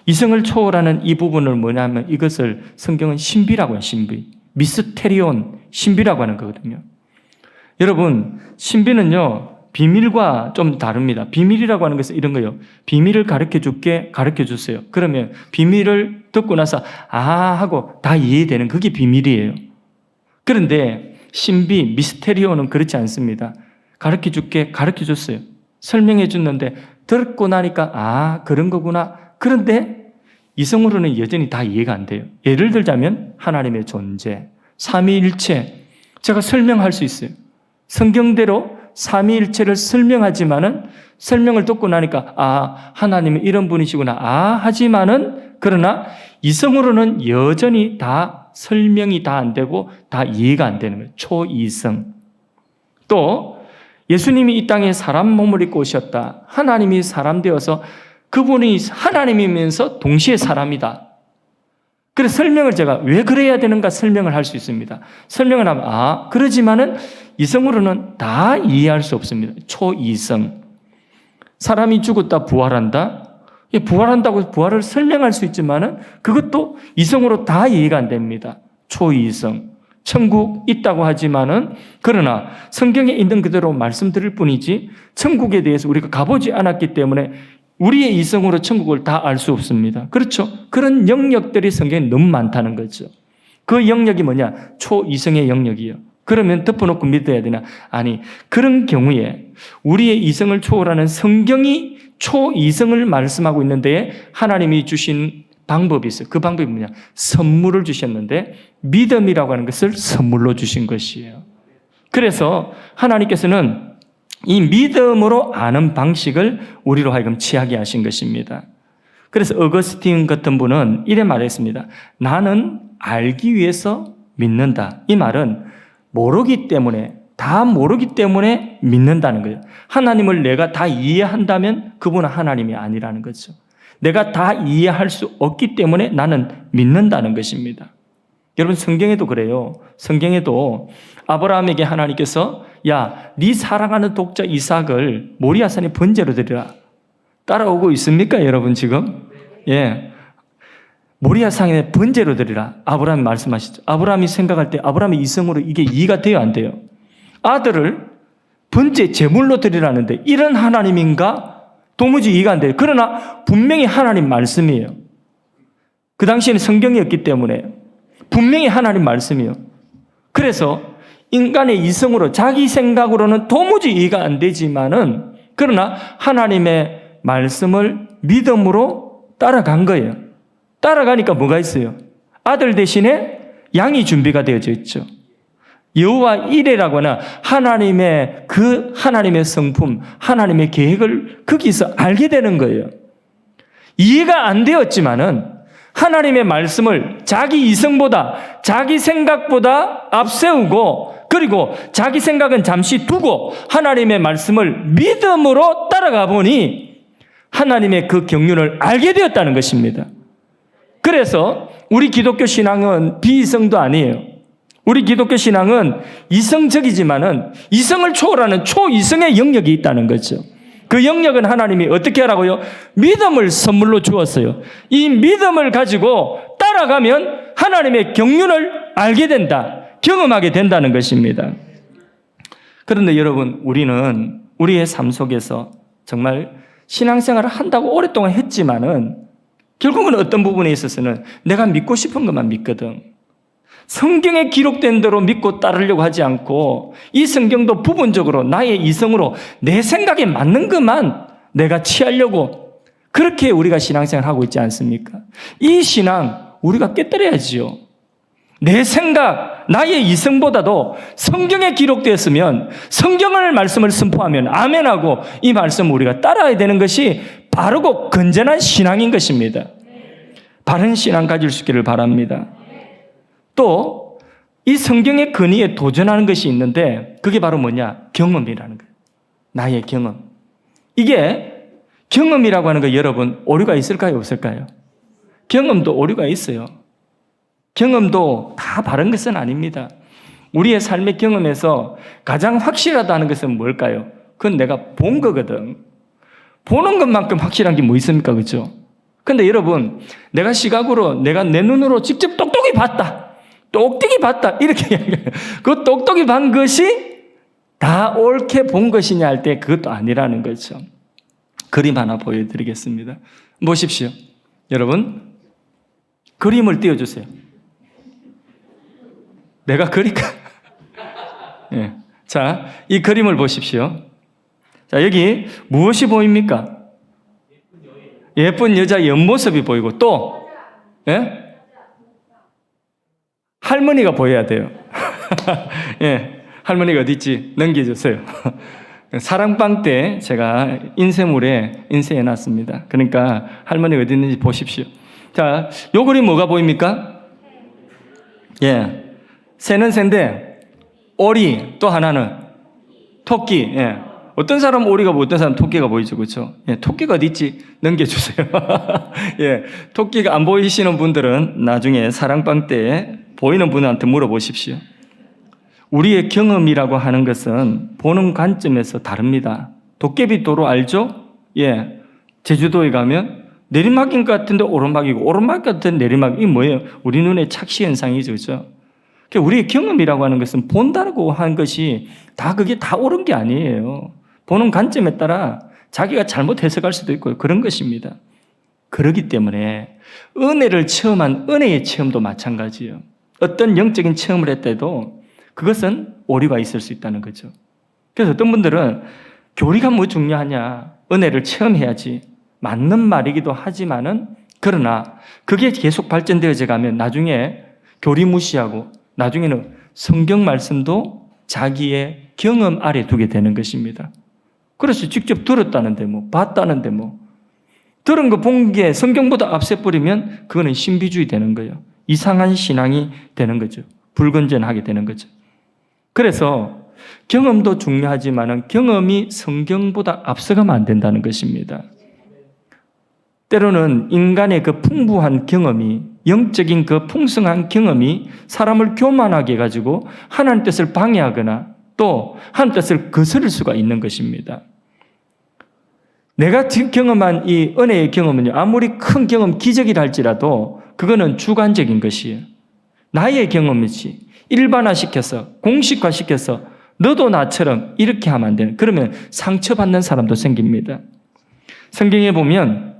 이성을 초월하는 이 부분을 뭐냐면 이것을 성경은 신비라고 해요. 신비. 미스테리온, 신비라고 하는 거거든요. 여러분, 신비는요, 비밀과 좀 다릅니다. 비밀이라고 하는 것은 이런 거예요. 비밀을 가르쳐 주세요. 그러면 비밀을 듣고 나서 하고 다 이해되는 그게 비밀이에요. 그런데 신비, 미스테리오는 그렇지 않습니다. 가르쳐 줬어요. 설명해 줬는데 듣고 나니까 그런 거구나. 그런데 이성으로는 여전히 다 이해가 안 돼요. 예를 들자면 하나님의 존재, 삼위일체, 제가 설명할 수 있어요. 성경대로 삼위일체를 설명하지만은 설명을 듣고 나니까 하나님은 이런 분이시구나. 하지만은 그러나 이성으로는 여전히 다 설명이 다 안 되고 다 이해가 안 되는 거예요. 초이성. 또 예수님이 이 땅에 사람 몸을 입고 오셨다. 하나님이 사람 되어서 그분이 하나님이면서 동시에 사람이다. 그래서 설명을 제가 왜 그래야 되는가 설명을 할 수 있습니다. 설명을 하면 그러지만은 이성으로는 다 이해할 수 없습니다. 초이성. 사람이 죽었다 부활한다. 부활한다고 부활을 설명할 수 있지만은 그것도 이성으로 다 이해가 안 됩니다. 초이성. 천국 있다고 하지만은 그러나 성경에 있는 그대로 말씀드릴 뿐이지 천국에 대해서 우리가 가보지 않았기 때문에 우리의 이성으로 천국을 다 알 수 없습니다. 그렇죠? 그런 영역들이 성경에 너무 많다는 거죠. 그 영역이 뭐냐? 초이성의 영역이에요. 그러면 덮어놓고 믿어야 되나? 아니, 그런 경우에 우리의 이성을 초월하는 성경이 초이성을 말씀하고 있는데 하나님이 주신 방법이 있어요. 그 방법이 뭐냐? 선물을 주셨는데 믿음이라고 하는 것을 선물로 주신 것이에요. 그래서 하나님께서는 이 믿음으로 아는 방식을 우리로 하여금 취하게 하신 것입니다. 그래서 어거스틴 같은 분은 이래 말했습니다. 나는 알기 위해서 믿는다. 이 말은 다 모르기 때문에 믿는다는 거예요. 하나님을 내가 다 이해한다면 그분은 하나님이 아니라는 거죠. 내가 다 이해할 수 없기 때문에 나는 믿는다는 것입니다. 여러분, 성경에도 그래요. 성경에도 아브라함에게 하나님께서 네 사랑하는 독자 이삭을 모리아산에 번제로 드리라. 따라오고 있습니까, 여러분 지금? 예. 모리아산에 번제로 드리라. 아브라함이 말씀하시죠. 아브라함이 생각할 때 아브라함의 이성으로 이게 이해가 돼요, 안 돼요? 아들을 번제 제물로 드리라는데 이런 하나님인가? 도무지 이해가 안 돼요. 그러나 분명히 하나님 말씀이에요. 그 당시에는 성경이었기 때문에 분명히 하나님 말씀이에요. 그래서 인간의 이성으로 자기 생각으로는 도무지 이해가 안 되지만은 그러나 하나님의 말씀을 믿음으로 따라간 거예요. 따라가니까 뭐가 있어요? 아들 대신에 양이 준비가 되어져 있죠. 여호와 이레라고 하는 하나님의 성품, 하나님의 계획을 거기서 알게 되는 거예요. 이해가 안 되었지만은 하나님의 말씀을 자기 이성보다, 자기 생각보다 앞세우고, 그리고 자기 생각은 잠시 두고 하나님의 말씀을 믿음으로 따라가 보니 하나님의 그 경륜을 알게 되었다는 것입니다. 그래서 우리 기독교 신앙은 비이성도 아니에요. 우리 기독교 신앙은 이성적이지만은 이성을 초월하는 초이성의 영역이 있다는 거죠. 그 영역은 하나님이 어떻게 하라고요? 믿음을 선물로 주었어요. 이 믿음을 가지고 따라가면 하나님의 경륜을 알게 된다, 경험하게 된다는 것입니다. 그런데 여러분, 우리는 우리의 삶 속에서 정말 신앙생활을 한다고 오랫동안 했지만은 결국은 어떤 부분에 있어서는 내가 믿고 싶은 것만 믿거든. 성경에 기록된 대로 믿고 따르려고 하지 않고 이 성경도 부분적으로 나의 이성으로 내 생각에 맞는 것만 내가 취하려고 그렇게 우리가 신앙생활을 하고 있지 않습니까? 이 신앙 우리가 깨뜨려야지요. 내 생각, 나의 이성보다도 성경에 기록되었으면 성경을 말씀을 선포하면 아멘하고 이 말씀을 우리가 따라야 되는 것이 바르고 건전한 신앙인 것입니다. 바른 신앙 가질 수 있기를 바랍니다. 또 이 성경의 근위에 도전하는 것이 있는데 그게 바로 뭐냐? 경험이라는 거예요. 나의 경험. 이게 경험이라고 하는 거 여러분 오류가 있을까요? 없을까요? 경험도 오류가 있어요. 경험도 다 바른 것은 아닙니다. 우리의 삶의 경험에서 가장 확실하다는 것은 뭘까요? 그건 내가 본 거거든. 보는 것만큼 확실한 게 뭐 있습니까? 그렇죠? 근데 여러분, 내가 시각으로, 내가 내 눈으로 직접 똑똑히 봤다. 똑똑히 봤다. 이렇게 이야기해요. 그 똑똑히 본 것이 다 옳게 본 것이냐 할 때 그것도 아니라는 거죠. 그림 하나 보여드리겠습니다. 보십시오. 여러분, 그림을 띄워주세요. 내가 그릴까? 예. 자, 이 그림을 보십시오. 자, 여기 무엇이 보입니까? 예쁜 여자 옆모습이 보이고 또, 예? 할머니가 보여야 돼요. 예, 할머니가 어디 있지? 넘겨주세요. 사랑방 때 제가 인쇄물에 인쇄해놨습니다. 그러니까 할머니가 어디 있는지 보십시오. 자, 요 그림 뭐가 보입니까? 예, 새는 새인데 오리, 또 하나는 토끼. 예. 어떤 사람은 오리가 보이고 어떤 사람은 토끼가 보이죠. 그렇죠? 예, 토끼가 어디 있지? 넘겨주세요. 예, 토끼가 안 보이시는 분들은 나중에 사랑방 때 보이는 분한테 물어보십시오. 우리의 경험이라고 하는 것은 보는 관점에서 다릅니다. 도깨비 도로 알죠? 예, 제주도에 가면 내리막인 것 같은데 오르막이고 오르막 같은 내리막. 이게 뭐예요? 우리 눈의 착시 현상이죠. 그렇죠? 그러니까 우리의 경험이라고 하는 것은 본다고 하는 것이 다 그게 다 옳은 게 아니에요. 보는 관점에 따라 자기가 잘못 해석할 수도 있고요. 그런 것입니다. 그렇기 때문에 은혜를 체험한 은혜의 체험도 마찬가지예요. 어떤 영적인 체험을 했대도 그것은 오류가 있을 수 있다는 거죠. 그래서 어떤 분들은 교리가 뭐 중요하냐, 은혜를 체험해야지, 맞는 말이기도 하지만은 그러나 그게 계속 발전되어져 가면 나중에 교리 무시하고 나중에는 성경 말씀도 자기의 경험 아래 두게 되는 것입니다. 그래서 직접 들었다는데 뭐 봤다는데 뭐 들은 거 본 게 성경보다 앞서버리면 그거는 신비주의 되는 거예요. 이상한 신앙이 되는 거죠. 불건전하게 되는 거죠. 그래서 경험도 중요하지만 경험이 성경보다 앞서가면 안 된다는 것입니다. 때로는 인간의 그 풍부한 경험이, 영적인 그 풍성한 경험이 사람을 교만하게 해가지고 하나님 뜻을 방해하거나 또 하나님 뜻을 거스를 수가 있는 것입니다. 내가 경험한 이 은혜의 경험은요, 아무리 큰 경험, 기적이라 할지라도 그거는 주관적인 것이에요. 나의 경험이지 일반화시켜서 공식화시켜서 너도 나처럼 이렇게 하면 안 되는, 그러면 상처받는 사람도 생깁니다. 성경에 보면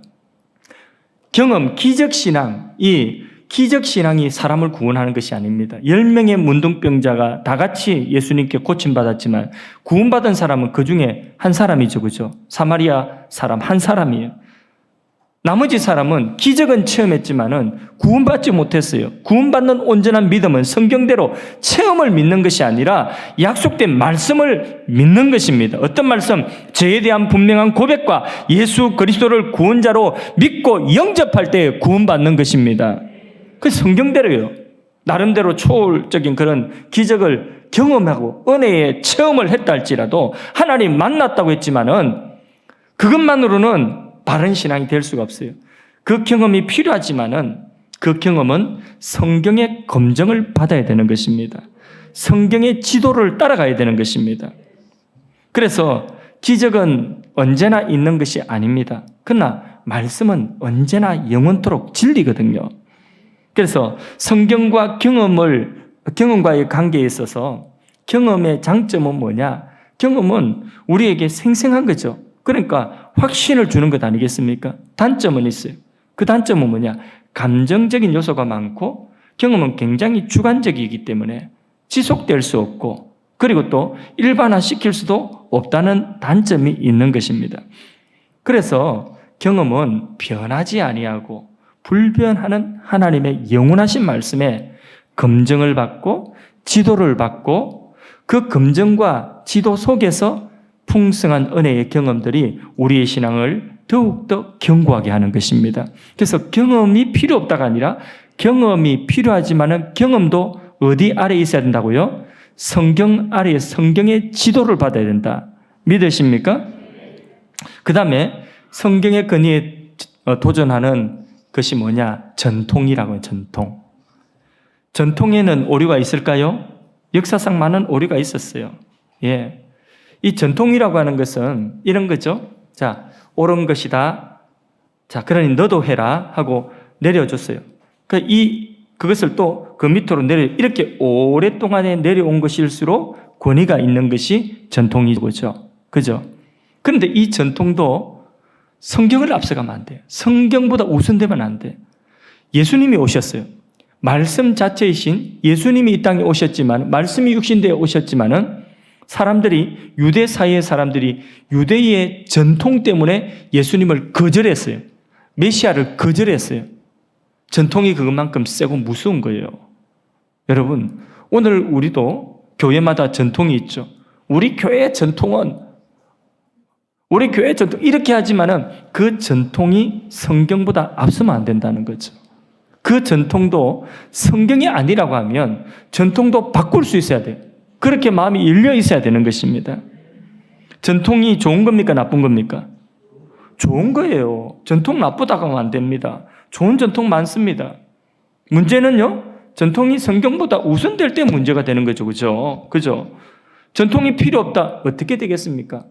경험, 기적신앙, 이 기적신앙이 사람을 구원하는 것이 아닙니다. 10명의 문둥병자가 다 같이 예수님께 고침받았지만 구원받은 사람은 그 중에 한 사람이죠. 그죠? 사마리아 사람 한 사람이에요. 나머지 사람은 기적은 체험했지만은 구원받지 못했어요. 구원받는 온전한 믿음은 성경대로 체험을 믿는 것이 아니라 약속된 말씀을 믿는 것입니다. 어떤 말씀? 죄에 대한 분명한 고백과 예수 그리스도를 구원자로 믿고 영접할 때 구원받는 것입니다. 그 성경대로요. 나름대로 초월적인 그런 기적을 경험하고 은혜의 체험을 했다 할지라도 하나님 만났다고 했지만은 그것만으로는 바른 신앙이 될 수가 없어요. 그 경험이 필요하지만은 그 경험은 성경의 검증을 받아야 되는 것입니다. 성경의 지도를 따라가야 되는 것입니다. 그래서 기적은 언제나 있는 것이 아닙니다. 그러나 말씀은 언제나 영원토록 진리거든요. 그래서 성경과 경험과의 관계에 있어서 경험의 장점은 뭐냐? 경험은 우리에게 생생한 거죠. 그러니까 확신을 주는 것 아니겠습니까? 단점은 있어요. 그 단점은 뭐냐? 감정적인 요소가 많고 경험은 굉장히 주관적이기 때문에 지속될 수 없고 그리고 또 일반화시킬 수도 없다는 단점이 있는 것입니다. 그래서 경험은 변하지 아니하고 불변하는 하나님의 영원하신 말씀에 검증을 받고 지도를 받고 그 검증과 지도 속에서 풍성한 은혜의 경험들이 우리의 신앙을 더욱더 견고하게 하는 것입니다. 그래서 경험이 필요 없다가 아니라 경험이 필요하지만은 경험도 어디 아래에 있어야 된다고요? 성경 아래에 성경의 지도를 받아야 된다. 믿으십니까? 그 다음에 성경의 권위에 도전하는 것이 뭐냐? 전통이라고 해요. 전통. 전통에는 오류가 있을까요? 역사상 많은 오류가 있었어요. 예. 이 전통이라고 하는 것은 이런 거죠. 자, 옳은 것이다. 자, 그러니 너도 해라 하고 내려줬어요. 그것을 또 그 밑으로 이렇게 오랫동안에 내려온 것일수록 권위가 있는 것이 전통이죠. 그죠? 그런데 이 전통도 성경을 앞서가면 안 돼요. 성경보다 우선되면 안 돼요. 예수님이 오셨어요. 말씀 자체이신 예수님이 이 땅에 오셨지만, 말씀이 육신되어 오셨지만은 유대 사이의 사람들이 유대의 전통 때문에 예수님을 거절했어요. 메시아를 거절했어요. 전통이 그것만큼 세고 무서운 거예요. 여러분, 오늘 우리도 교회마다 전통이 있죠. 우리 교회의 전통은 이렇게 하지만은 그 전통이 성경보다 앞서면 안 된다는 거죠. 그 전통도 성경이 아니라고 하면 전통도 바꿀 수 있어야 돼요. 그렇게 마음이 열려 있어야 되는 것입니다. 전통이 좋은 겁니까? 나쁜 겁니까? 좋은 거예요. 전통 나쁘다고 하면 안 됩니다. 좋은 전통 많습니다. 문제는요, 전통이 성경보다 우선될 때 문제가 되는 거죠. 그죠? 전통이 필요 없다. 어떻게 되겠습니까?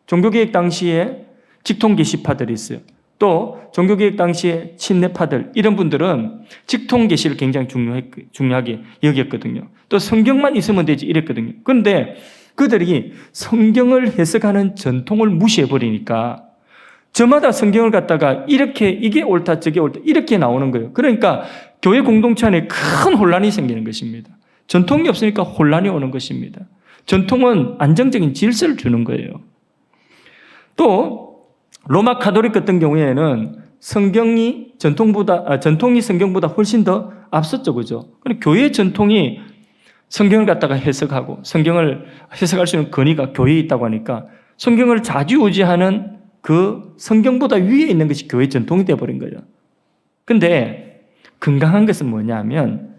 종교개혁 당시에 직통 계시파들이 있어요. 또 종교개혁 당시에 친내파들, 이런 분들은 직통 계시를 굉장히 중요하게 여겼거든요. 또 성경만 있으면 되지 이랬거든요. 그런데 그들이 성경을 해석하는 전통을 무시해버리니까 저마다 성경을 갖다가 이게 옳다 저게 옳다 이렇게 나오는 거예요. 그러니까 교회 공동체 안에 큰 혼란이 생기는 것입니다. 전통이 없으니까 혼란이 오는 것입니다. 전통은 안정적인 질서를 주는 거예요. 또 로마 가톨릭 같은 경우에는 전통이 성경보다 훨씬 더 앞섰죠. 그죠? 교회의 전통이 성경을 갖다가 해석하고 성경을 해석할 수 있는 권위가 교회에 있다고 하니까 성경을 좌지우지하는 그 성경보다 위에 있는 것이 교회 전통이 되어버린 거예요. 근데 건강한 것은 뭐냐면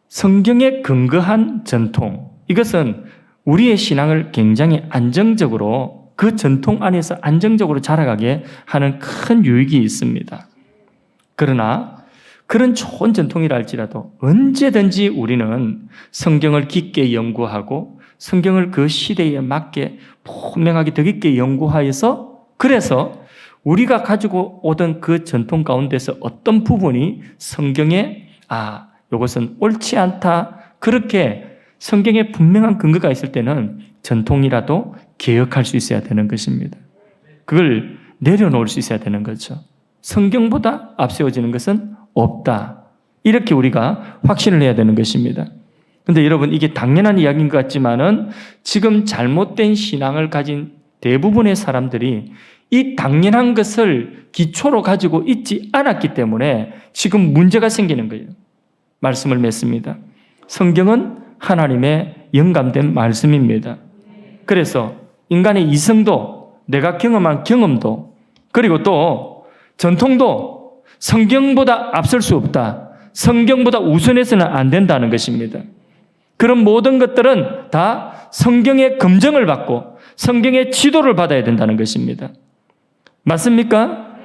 성경에 근거한 전통, 이것은 우리의 신앙을 굉장히 안정적으로 그 전통 안에서 안정적으로 자라가게 하는 큰 유익이 있습니다. 그러나 그런 좋은 전통이라 할지라도 언제든지 우리는 성경을 깊게 연구하고 성경을 그 시대에 맞게 분명하게 더 깊게 연구하여서, 그래서 우리가 가지고 오던 그 전통 가운데서 어떤 부분이 성경에 이것은 옳지 않다, 그렇게 성경에 분명한 근거가 있을 때는 전통이라도 개혁할 수 있어야 되는 것입니다. 그걸 내려놓을 수 있어야 되는 거죠. 성경보다 앞세워지는 것은 없다, 이렇게 우리가 확신을 해야 되는 것입니다. 그런데 여러분, 이게 당연한 이야기인 것 같지만은 지금 잘못된 신앙을 가진 대부분의 사람들이 이 당연한 것을 기초로 가지고 있지 않았기 때문에 지금 문제가 생기는 거예요. 말씀을 맺습니다. 성경은 하나님의 영감된 말씀입니다. 그래서 인간의 이성도, 내가 경험한 경험도, 그리고 또 전통도 성경보다 앞설 수 없다. 성경보다 우선해서는 안 된다는 것입니다. 그런 모든 것들은 다 성경의 검증을 받고 성경의 지도를 받아야 된다는 것입니다. 맞습니까?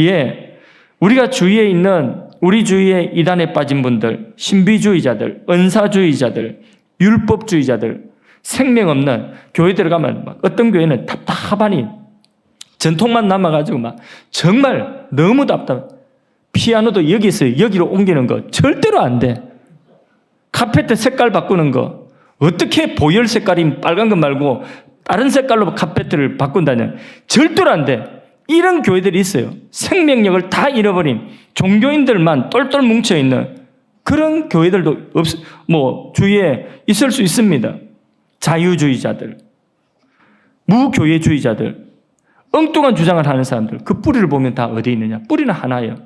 예. 우리가 주위에 있는, 우리 주위에 이단에 빠진 분들, 신비주의자들, 은사주의자들, 율법주의자들, 생명 없는 교회 들어가면 막 어떤 교회는 답답하니 전통만 남아가지고 막 정말 너무 답답해. 피아노도 여기서 여기로 옮기는 거 절대로 안 돼. 카페트 색깔 바꾸는 거 어떻게 보혈 색깔인 빨간 거 말고 다른 색깔로 카페트를 바꾼다냐. 절대로 안 돼. 이런 교회들이 있어요. 생명력을 다 잃어버린 종교인들만 똘똘 뭉쳐있는 그런 교회들도 주위에 있을 수 있습니다. 자유주의자들, 무교회주의자들, 엉뚱한 주장을 하는 사람들, 그 뿌리를 보면 다 어디 있느냐? 뿌리는 하나예요.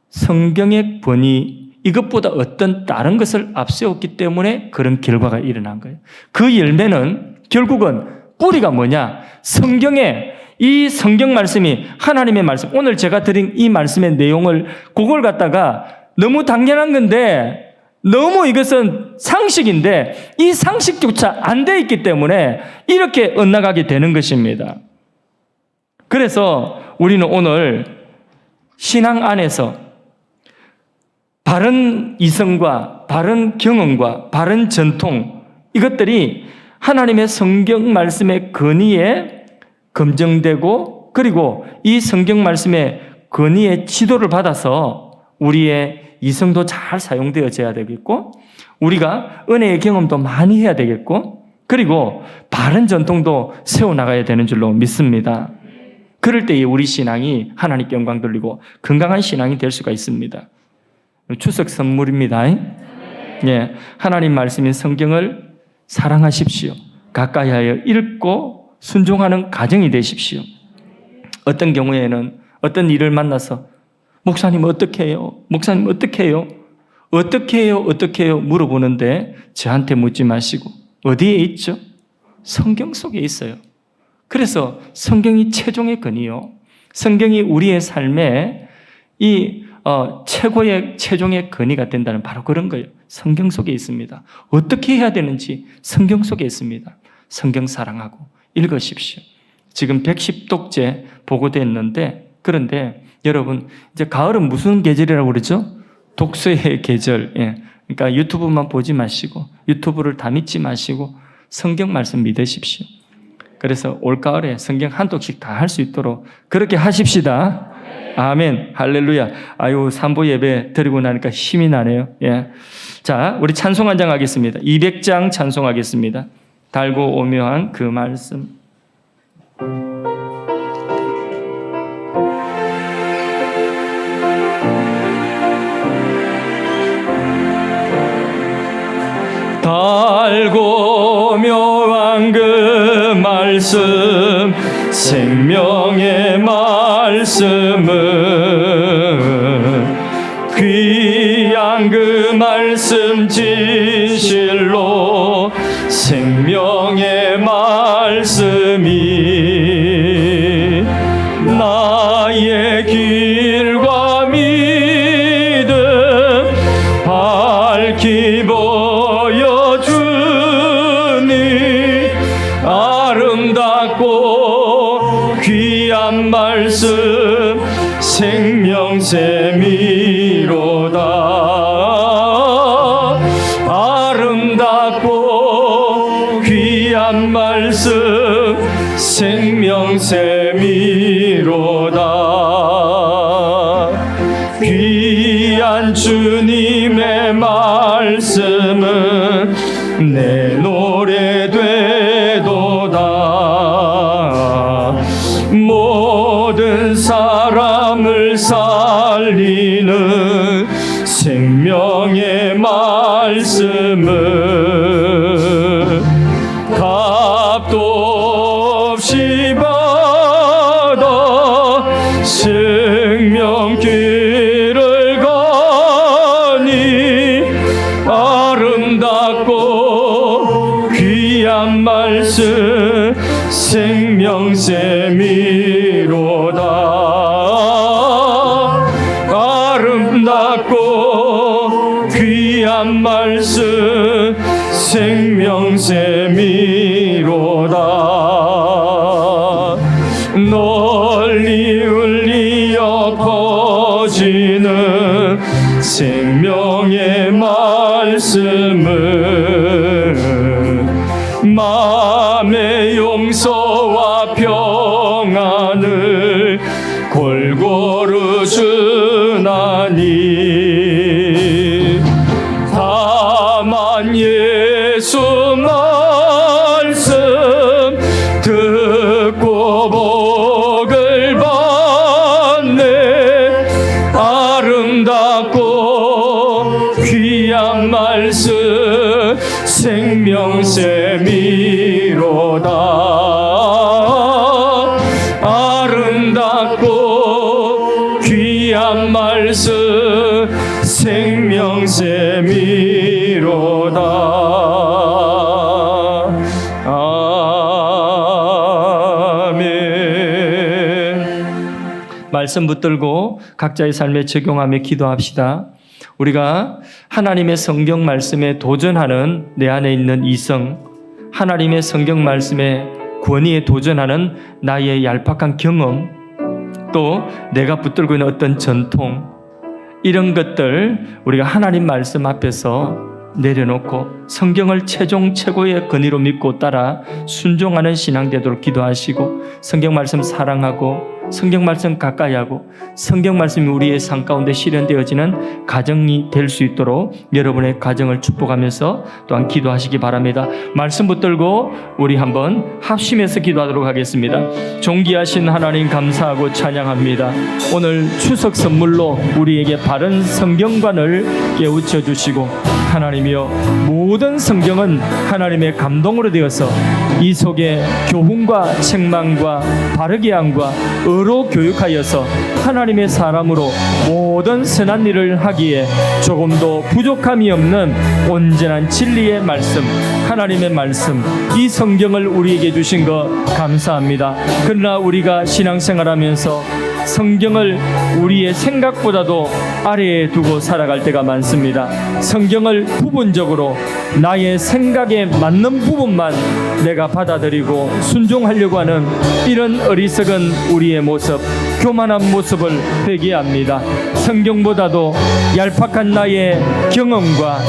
성경의 권위, 이것보다 어떤 다른 것을 앞세웠기 때문에 그런 결과가 일어난 거예요. 그 열매는 결국은 뿌리가 뭐냐? 성경에 이 성경 말씀이 하나님의 말씀, 오늘 제가 드린 이 말씀의 내용을 그걸 갖다가 너무 당연한 건데 너무 이것은 상식인데 이 상식조차 안 돼 있기 때문에 이렇게 엇나가게 되는 것입니다. 그래서 우리는 오늘 신앙 안에서 바른 이성과 바른 경험과 바른 전통, 이것들이 하나님의 성경 말씀의 권위에 검증되고, 그리고 이 성경 말씀의 권위의 지도를 받아서 우리의 이성도 잘 사용되어져야 되겠고, 우리가 은혜의 경험도 많이 해야 되겠고, 그리고 바른 전통도 세워나가야 되는 줄로 믿습니다. 그럴 때에 우리 신앙이 하나님께 영광 돌리고 건강한 신앙이 될 수가 있습니다. 추석 선물입니다. 예, 하나님 말씀인 성경을 사랑하십시오. 가까이 하여 읽고 순종하는 가정이 되십시오. 어떤 경우에는 어떤 일을 만나서 목사님 어떻게 해요? 목사님 어떻게 해요? 어떻게 해요? 어떻게 해요? 물어보는데 저한테 묻지 마시고 어디에 있죠? 성경 속에 있어요. 그래서 성경이 최종의 근이요. 성경이 우리의 삶에 이 최고의 최종의 근이가 된다는 바로 그런 거예요. 성경 속에 있습니다. 어떻게 해야 되는지 성경 속에 있습니다. 성경 사랑하고 읽으십시오. 지금 110독째 보고됐는데, 그런데 여러분 이제 가을은 무슨 계절이라고 그러죠? 독서의 계절. 예. 그러니까 유튜브만 보지 마시고 유튜브를 다 믿지 마시고 성경 말씀 믿으십시오. 그래서 올가을에 성경 한 독씩 다 할 수 있도록 그렇게 하십시다. 아멘. 할렐루야. 아유, 산보 예배 드리고 나니까 힘이 나네요. 예. 자, 우리 찬송 한 장 하겠습니다. 200장 찬송하겠습니다. 달고 오묘한 그 말씀. 달고 묘한 그 말씀, 생명의 말씀은 귀한 그 말씀 진실로 생명의 말씀이 나의 길과 믿음 밝히 보여주니 아름답고 귀한 말씀 생명샘이로다. 아름답고 귀한 말씀 생명샘이로다. 귀한 주님의 말씀은 내 노래 되도다. 모든 사람을 살리는 생명의 말씀은 값도 없이 널리 울리어 퍼지는 생명의 말씀을 마음의 용서와 평안을 골고루 주나니 다만 예수 말씀 듣고 복을 받네 아름답고 귀한 말씀 생명샘이로다 아름답고 귀한 말씀 생명샘이로다. 아멘. 말씀 붙들고 각자의 삶에 적용하며 기도합시다. 우리가 하나님의 성경 말씀에 도전하는 내 안에 있는 이성, 하나님의 성경 말씀의 권위에 도전하는 나의 얄팍한 경험, 또 내가 붙들고 있는 어떤 전통, 이런 것들 우리가 하나님 말씀 앞에서 내려놓고 성경을 최종 최고의 권위로 믿고 따라 순종하는 신앙 되도록 기도하시고, 성경 말씀 사랑하고 성경 말씀 가까이 하고 성경 말씀이 우리의 삶 가운데 실현되어지는 가정이 될 수 있도록 여러분의 가정을 축복하면서 또한 기도하시기 바랍니다. 말씀 붙들고 우리 한번 합심해서 기도하도록 하겠습니다. 존귀하신 하나님 감사하고 찬양합니다. 오늘 추석 선물로 우리에게 바른 성경관을 깨우쳐 주시고, 하나님이여 모든 성경은 하나님의 감동으로 되어서 이 속에 교훈과 책망과 바르게 함과 의로 교육하여서 하나님의 사람으로 모든 선한 일을 하기에 조금도 부족함이 없는 온전한 진리의 말씀, 하나님의 말씀, 이 성경을 우리에게 주신 것 감사합니다. 그러나 우리가 신앙생활하면서 성경을 우리의 생각보다도 아래에 두고 살아갈 때가 많습니다. 성경을 부분적으로 나의 생각에 맞는 부분만 내가 받아들이고 순종하려고 하는 이런 어리석은 우리의 모습, 교만한 모습을 회개합니다. 성경보다도 얄팍한 나의 경험과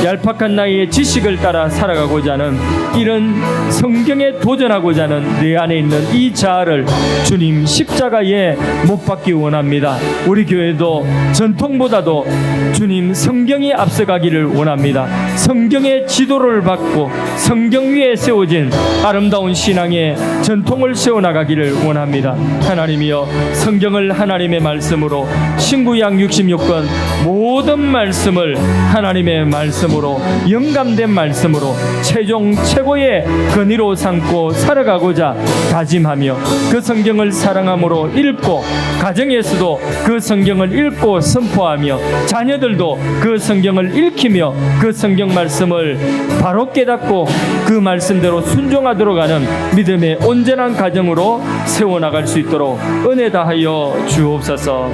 얄팍한 나의 지식을 따라 살아가고자 하는 이런 성경에 도전하고자 하는 내 안에 있는 이 자아를 주님 십자가에 못 박기 원합니다. 우리 교회도 전통보다도 주님 성경이 앞서가기를 원합니다. 성경의 지도를 받고 성경 위에 세워진 아름다운 신앙의 전통을 세워나가기를 원합니다. 하나님이여, 성경을 하나님의 말씀으로, 신구약 66권 모든 말씀을 하나님의 말씀으로, 영감된 말씀으로 최종 최고의 권위로 삼고 살아가고자 다짐하며, 그 성경을 사랑함으로 읽고 가정에서도 그 성경을 읽고 선포하며 자녀들도 그 성경을 읽히며 그 성경 말씀을 바로 깨닫고 그 말씀대로 순종하도록 하는 믿음의 온전한 가정으로 세워나갈 수 있도록 은혜 다하여 주옵소서.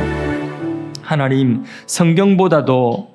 하나님, 성경보다도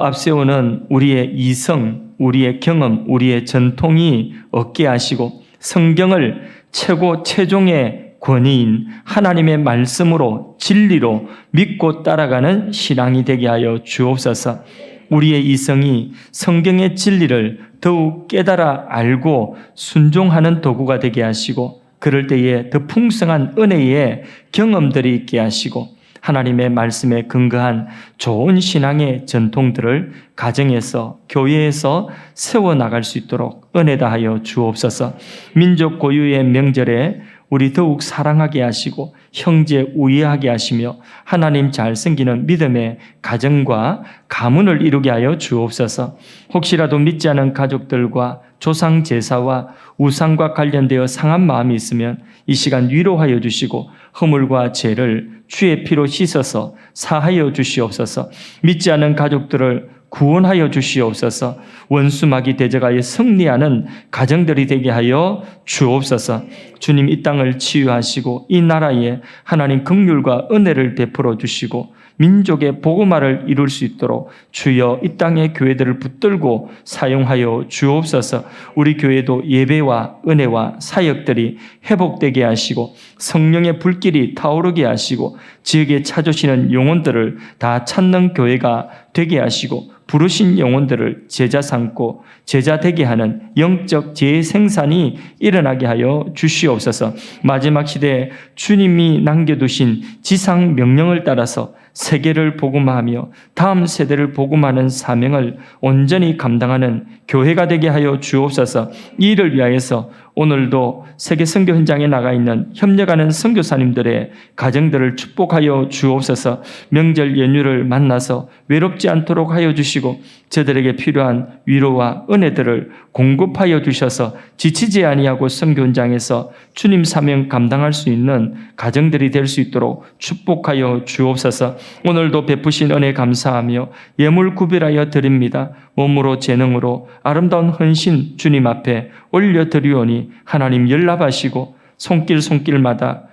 앞세우는 우리의 이성, 우리의 경험, 우리의 전통이 없게 하시고, 성경을 최고 최종의 권위인 하나님의 말씀으로 진리로 믿고 따라가는 신앙이 되게 하여 주옵소서. 우리의 이성이 성경의 진리를 더욱 깨달아 알고 순종하는 도구가 되게 하시고, 그럴 때에 더 풍성한 은혜의 경험들이 있게 하시고, 하나님의 말씀에 근거한 좋은 신앙의 전통들을 가정에서, 교회에서 세워나갈 수 있도록 은혜 다하여 주옵소서. 민족 고유의 명절에 우리 더욱 사랑하게 하시고 형제 우애하게 하시며 하나님 잘 섬기는 믿음의 가정과 가문을 이루게 하여 주옵소서. 혹시라도 믿지 않은 가족들과 조상 제사와 우상과 관련되어 상한 마음이 있으면 이 시간 위로하여 주시고 허물과 죄를 주의 피로 씻어서 사하여 주시옵소서. 믿지 않은 가족들을 구원하여 주시옵소서. 원수마귀 대적하여 승리하는 가정들이 되게 하여 주옵소서. 주님, 이 땅을 치유하시고 이 나라에 하나님 긍휼과 은혜를 베풀어 주시고 민족의 복음화를 이룰 수 있도록 주여 이 땅의 교회들을 붙들고 사용하여 주옵소서. 우리 교회도 예배와 은혜와 사역들이 회복되게 하시고 성령의 불길이 타오르게 하시고 지역에 찾으시는 영혼들을 다 찾는 교회가 되게 하시고 부르신 영혼들을 제자 삼고 제자 되게 하는 영적 재생산이 일어나게 하여 주시옵소서. 마지막 시대에 주님이 남겨두신 지상 명령을 따라서 세계를 복음화하며 다음 세대를 복음하는 사명을 온전히 감당하는 교회가 되게 하여 주옵소서. 이 일을 위하여서 오늘도 세계 선교 현장에 나가 있는 협력하는 선교사님들의 가정들을 축복하여 주옵소서. 명절 연휴를 만나서 외롭지 않도록 하여 주시고 저들에게 필요한 위로와 은혜들을 공급하여 주셔서 지치지 아니하고 선교 현장에서 주님 사명 감당할 수 있는 가정들이 될 수 있도록 축복하여 주옵소서. 오늘도 베푸신 은혜 감사하며 예물 구별하여 드립니다. 몸으로 재능으로 아름다운 헌신 주님 앞에 올려드리오니 하나님 연락하시고 손길마다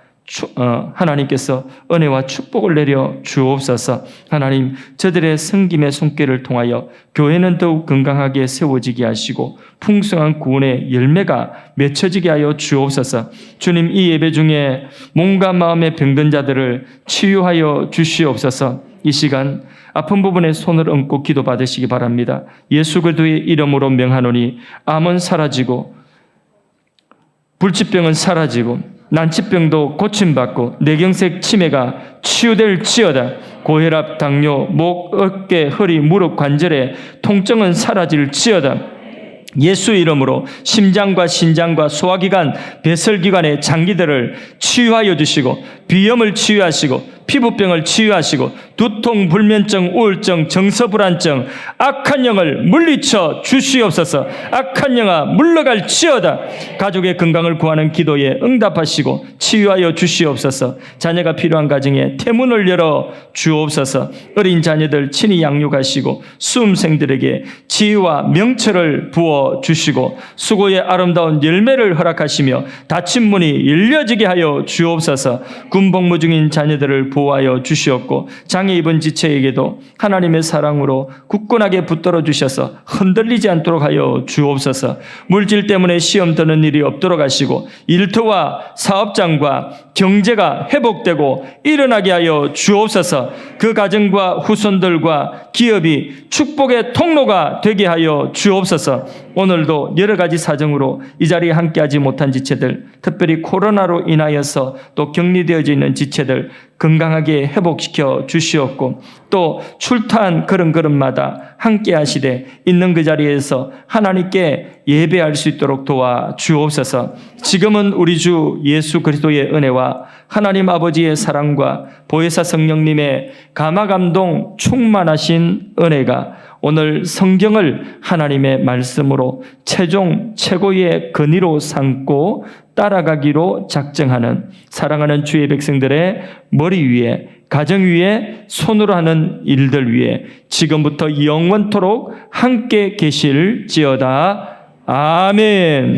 하나님께서 은혜와 축복을 내려 주옵소서. 하나님 저들의 섬김의 손길을 통하여 교회는 더욱 건강하게 세워지게 하시고 풍성한 구원의 열매가 맺혀지게 하여 주옵소서. 주님 이 예배 중에 몸과 마음의 병든 자들을 치유하여 주시옵소서. 이 시간 아픈 부분에 손을 얹고 기도 받으시기 바랍니다. 예수 그리스도의 이름으로 명하노니 암은 사라지고 불치병은 사라지고 난치병도 고침받고 뇌경색 치매가 치유될지어다. 고혈압, 당뇨, 목, 어깨, 허리, 무릎, 관절의 통증은 사라질지어다. 예수 이름으로 심장과 신장과 소화기관, 배설기관의 장기들을 치유하여 주시고 비염을 치유하시고 피부병을 치유하시고 두통, 불면증, 우울증, 정서불안증, 악한 영을 물리쳐 주시옵소서. 악한 영아 물러갈지어다. 가족의 건강을 구하는 기도에 응답하시고 치유하여 주시옵소서. 자녀가 필요한 가정에 태문을 열어 주옵소서. 어린 자녀들 친히 양육하시고 수험생들에게 지혜와 명철을 부어 주시고 수고의 아름다운 열매를 허락하시며 닫힌 문이 열려지게 하여 주옵소서. 군복무 중인 자녀들을 보호하여 주시옵고 장애 입은 지체에게도 하나님의 사랑으로 굳건하게 붙들어 주셔서 흔들리지 않도록 하여 주옵소서. 물질 때문에 시험 드는 일이 없도록 하시고 일터와 사업장과 경제가 회복되고 일어나게 하여 주옵소서. 그 가정과 후손들과 기업이 축복의 통로가 되게 하여 주옵소서. 오늘도 여러 가지 사정으로 이 자리에 함께하지 못한 지체들, 특별히 코로나로 인하여서 또 격리되어져 있는 지체들 건강하게 회복시켜 주시옵고 또 출타한 걸음걸음마다 함께 하시되 있는 그 자리에서 하나님께 예배할 수 있도록 도와 주옵소서. 지금은 우리 주 예수 그리스도의 은혜와 하나님 아버지의 사랑과 보혜사 성령님의 감화감동 충만하신 은혜가 오늘 성경을 하나님의 말씀으로 최종 최고의 근위로 삼고 따라가기로 작정하는 사랑하는 주의 백성들의 머리 위에 가정 위에 손으로 하는 일들 위에 지금부터 영원토록 함께 계실지어다. 아멘.